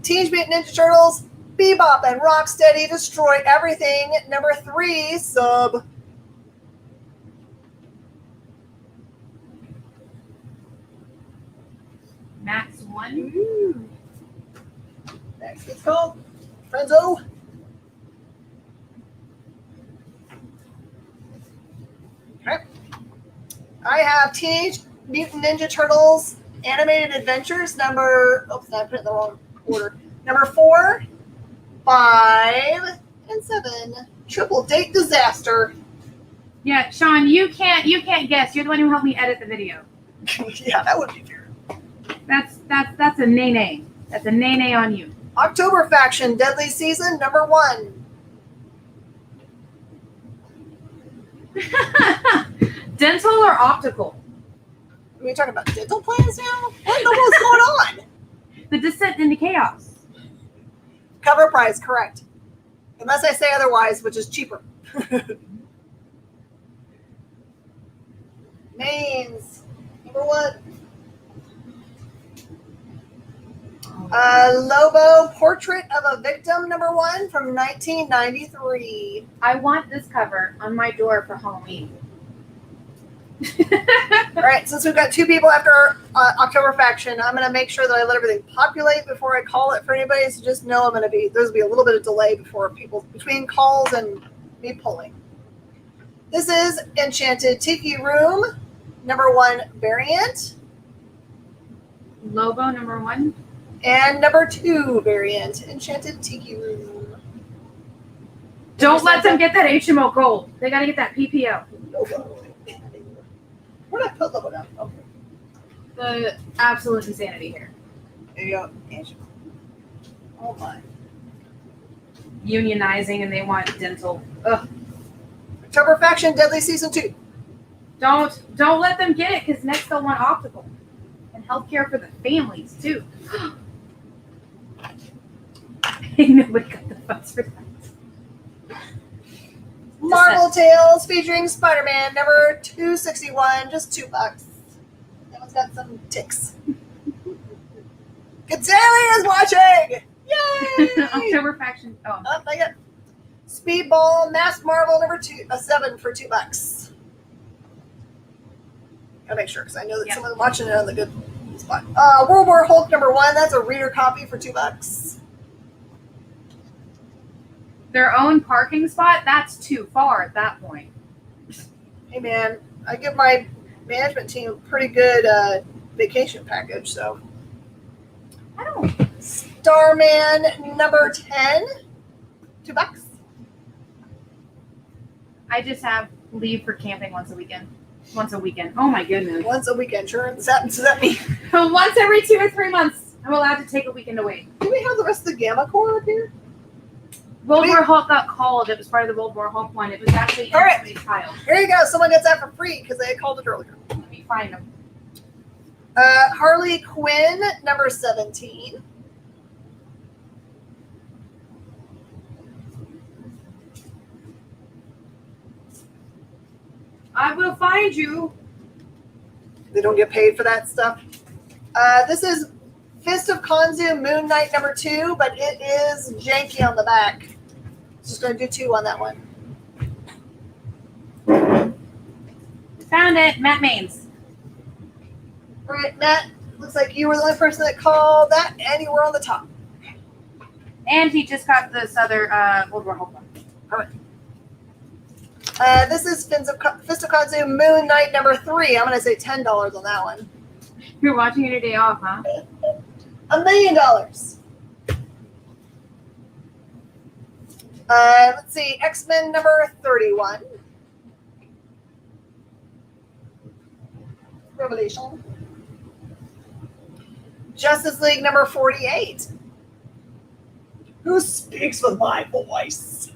Teenage Mutant Ninja Turtles, Bebop and Rocksteady Destroy Everything, #3, sub. Max 1. Next, it's called Friendzo. Okay. I have Teenage Mutant Ninja Turtles Animated Adventures oops, I put it in the wrong order. #4, 5, and 7. Triple Date Disaster. Yeah, Sean, you can't guess. You're the one who helped me edit the video. Yeah, that would be fair. That's a nay-nay. That's a nay-nay on you. October Faction Deadly Season #1. Dental or optical? Are we talking about dental plans now? What in the world's going on? The Descent into Chaos. Cover price, correct. Unless I say otherwise, which is cheaper. Names. #1. Lobo Portrait of a Victim #1 from 1993. I want this cover on my door for Halloween. All right, since we've got 2 people after October Faction, I'm going to make sure that I let everything populate before I call it for anybody. So just know there's going to be a little bit of delay between calls and me pulling. This is Enchanted Tiki Room #1 variant. Lobo #1. And #2 variant, Enchanted Tiki Room. Don't let them get that HMO gold. They got to get that PPO. Logo. Where did I put Logo down? Okay. The absolute insanity here. There you go. Oh my. Unionizing and they want dental. Ugh. October Faction Deadly Season 2. Don't let them get it because next they'll want optical. And healthcare for the families too. Nobody got the funds for that. Marvel Tales featuring Spider-Man #261, just $2. That one's got some ticks. Gazali is watching! Yay! October Faction. Oh, I got Speedball Mask Marvel #7 for $2. Gotta make sure because I know that someone's watching it on the good spot. World War Hulk #1. That's a reader copy for $2. Their own parking spot? That's too far at that point. Hey, man, I give my management team a pretty good vacation package, so. I don't. Starman number 10, $2. I just have leave for camping once a weekend. Once a weekend. Oh my goodness. Once a weekend, sure. Does that mean? Once every 2 or 3 months, I'm allowed to take a weekend away. Do we have the rest of the Gamma Corps up here? World War Hulk got called. It was part of the World War Hulk one. It was actually in All right. somebody's file. Here you go. Someone gets that for free because they had called it earlier. Let me find them. Harley Quinn, number 17. I will find you. They don't get paid for that stuff. This is Fist of Konzu Moon Knight number 2, but it is janky on the back. Just going to do 2 on that one. Found it. Matt Maines. All right, Matt, looks like you were the only person that called that, and you were on the top. And he just got this other World War Hulk one. All right. This is Fist of Konzu Moon Knight number 3. I'm going to say $10 on that one. You're watching it your day off, huh? $1 million. Let's see, X-Men number 31. Revelation. Justice League number 48. Who speaks with my voice?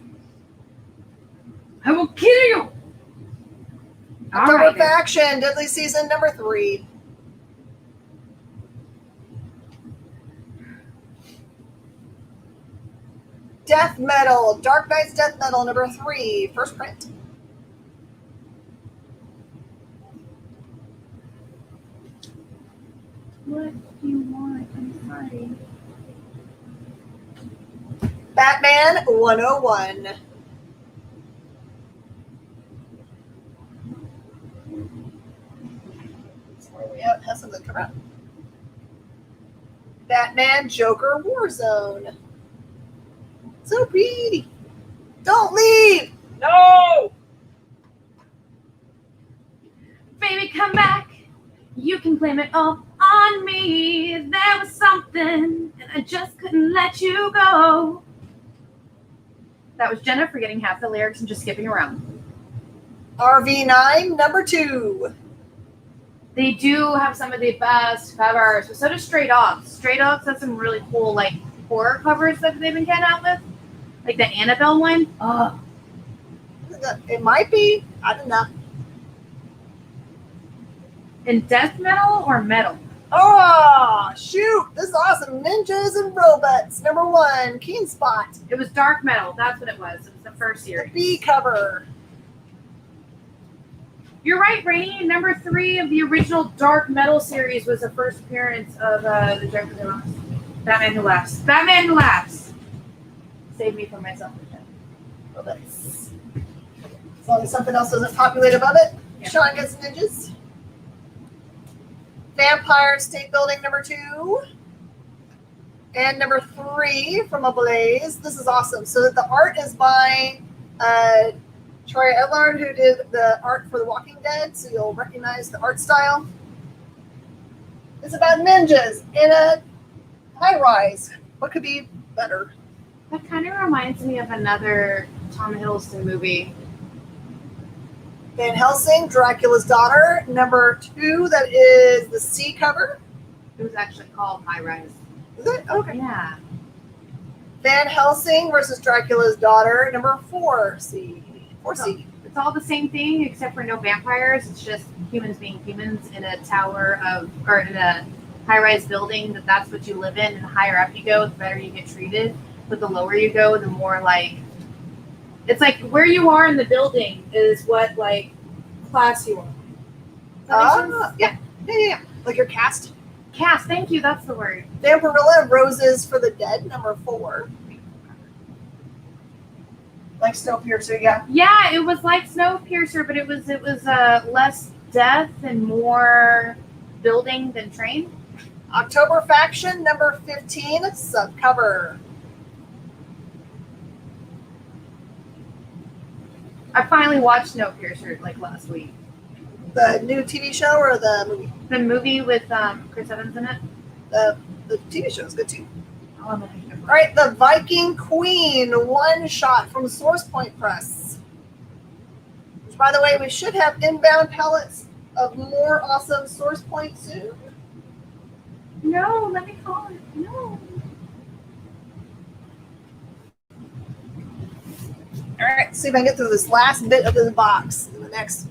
I will kill you. October right, Faction, Deadly Season number 3. Death Metal, Dark Knight's Death Metal number 3, first print. What do you want? I'm sorry. Batman 101. That's where we have something come out. Batman Joker Warzone. So pretty. Don't leave. No. Baby, come back. You can blame it all on me. There was something, and I just couldn't let you go. That was Jenna forgetting half the lyrics and just skipping around. RV9 number 2. They do have some of the best covers, but so does Stray Dogs. Stray Dogs has some really cool, like, horror covers that they've been getting out with. Like the Annabelle one. Oh. It might be. I don't know. In death metal or metal? Oh, shoot. This is awesome. Ninjas and Robots number 1. Keen Spot. It was dark metal. That's what it was. It was the first The series. B cover. You're right, Rainey. Number 3 of the original dark metal series was the first appearance of the Joker Who Laughs. Batman Who Laughs. Batman Who Laughs. Save me from myself. Robots. As long as something else doesn't populate above it. Yeah. Sean gets ninjas. Vampire State Building number 2. And number 3 from Ablaze. This is awesome. So the art is by Troy Edlard, who did the art for The Walking Dead. So you'll recognize the art style. It's about ninjas in a high rise. What could be better? That kind of reminds me of another Tom Hiddleston movie. Van Helsing, Dracula's Daughter, number 2. That is the C cover. It was actually called High Rise. Is it? Okay. Yeah. Van Helsing versus Dracula's Daughter, number 4C. 4C. It's all the same thing except for no vampires. It's just humans being humans in a tower of, or in a high-rise building. That's what you live in. And the higher up you go, the better you get treated. But the lower you go, the more like, it's like where you are in the building is what like class you are. Does that make sense? Yeah. Like your cast. Cast, thank you. That's the word. Vampirilla, Roses for the Dead, number 4. Like Snowpiercer, yeah. Yeah, it was like Snowpiercer, but it was less death and more building than train. October Faction, number 15, subcover. I finally watched Snowpiercer like last week. The new TV show or the movie? The movie with Chris Evans in it. The TV show is good too. Oh, I'm All right, the Viking Queen one shot from Source Point Press. Which, by the way, we should have inbound pallets of more awesome Source Point soon. No, let me call it. No. All right, see if I can get through this last bit of this box in the next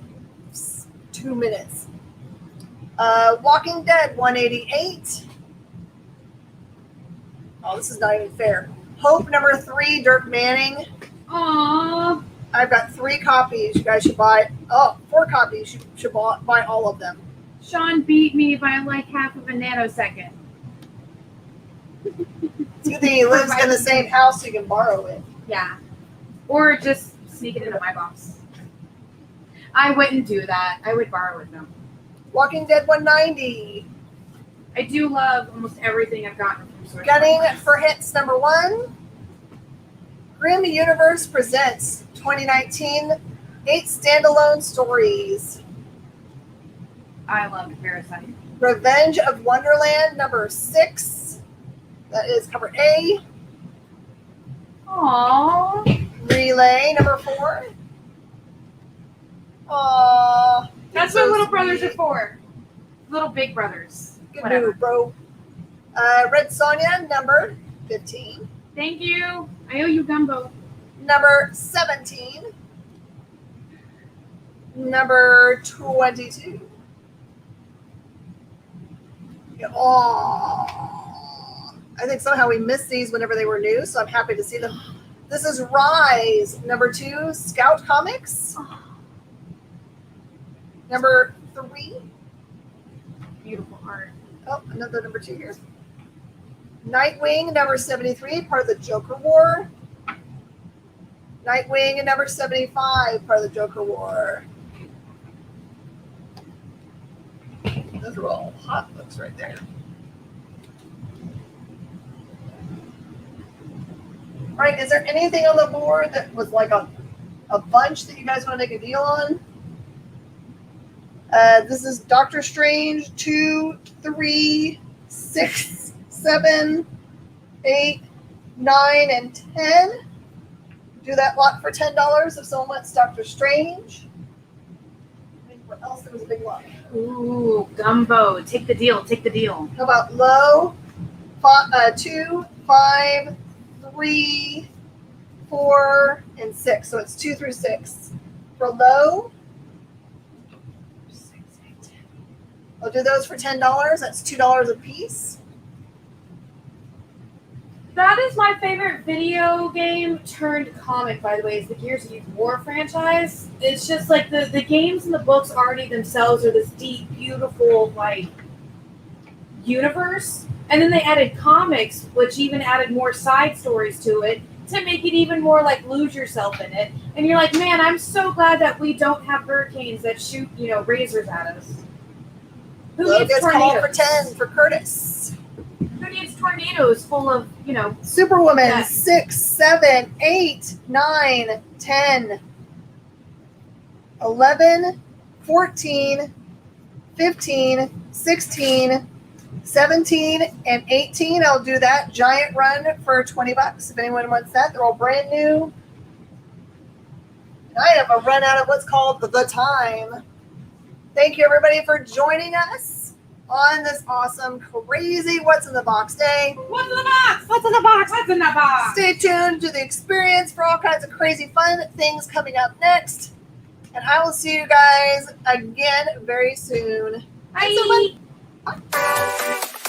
2 minutes. Walking Dead 188. Oh, this is not even fair. Hope number 3, Dirk Manning. Aww. I've got 3 copies. You guys should buy. Oh, 4 copies. You should buy all of them. Sean beat me by like half of a nanosecond. It's a good thing he lives in the same house so you can borrow it. Yeah. Or just sneak it into my box. I wouldn't do that. I would borrow it though. Walking Dead 190. I do love almost everything I've gotten from Source. Gunning for Hits number 1. Grim Universe presents 2019 8 standalone stories. I love Parasite. Revenge of Wonderland number 6. That is cover A. Aww. Relay number 4. Aww. That's what little brothers are for. Little big brothers. Good Whatever. move, bro. Red Sonja number 15. Thank you. I owe you gumbo. Number 17. Number 22. Oh, I think somehow we missed these whenever they were new, so I'm happy to see them. This is Rise, number 2, Scout Comics. Number 3. Beautiful art. Oh, another number 2 here. Nightwing, number 73, part of the Joker War. Nightwing, number 75, part of the Joker War. Those are all hot books right there. All right, is there anything on the board that was like a bunch that you guys want to make a deal on? This is Doctor Strange 2, 3, 6, 7, 8, 9, and 10. Do that lot for $10 if someone wants Doctor Strange. I think what else? There was a big lot. Ooh, gumbo. Take the deal. Take the deal. How about low? 2, 5, 3, 4, and 6. So it's 2 through 6. For low, I'll do those for $10. That's $2 a piece. That is my favorite video game turned comic, by the way, is the Gears of War franchise. It's just like the games and the books already themselves are this deep, beautiful, like, universe. And then they added comics, which even added more side stories to it to make it even more like lose yourself in it. And you're like, man, I'm so glad that we don't have hurricanes that shoot, razors at us. Who Look, needs it's tornadoes? called for 10 for Curtis. Who needs tornadoes full of, Superwoman, Yeah. 6, 7, 8, 9, 10, 11, 14, 15, 16, 17, and 18. I'll do that giant run for $20 if anyone wants that. They're all brand new. And I have a run out of what's called the time. Thank you, everybody, for joining us on this awesome, crazy What's in the Box day. What's in the box? What's in the box? What's in the box? Stay tuned to the experience for all kinds of crazy fun things coming up next. And I will see you guys again very soon. Bye. Thanks so much. Bye.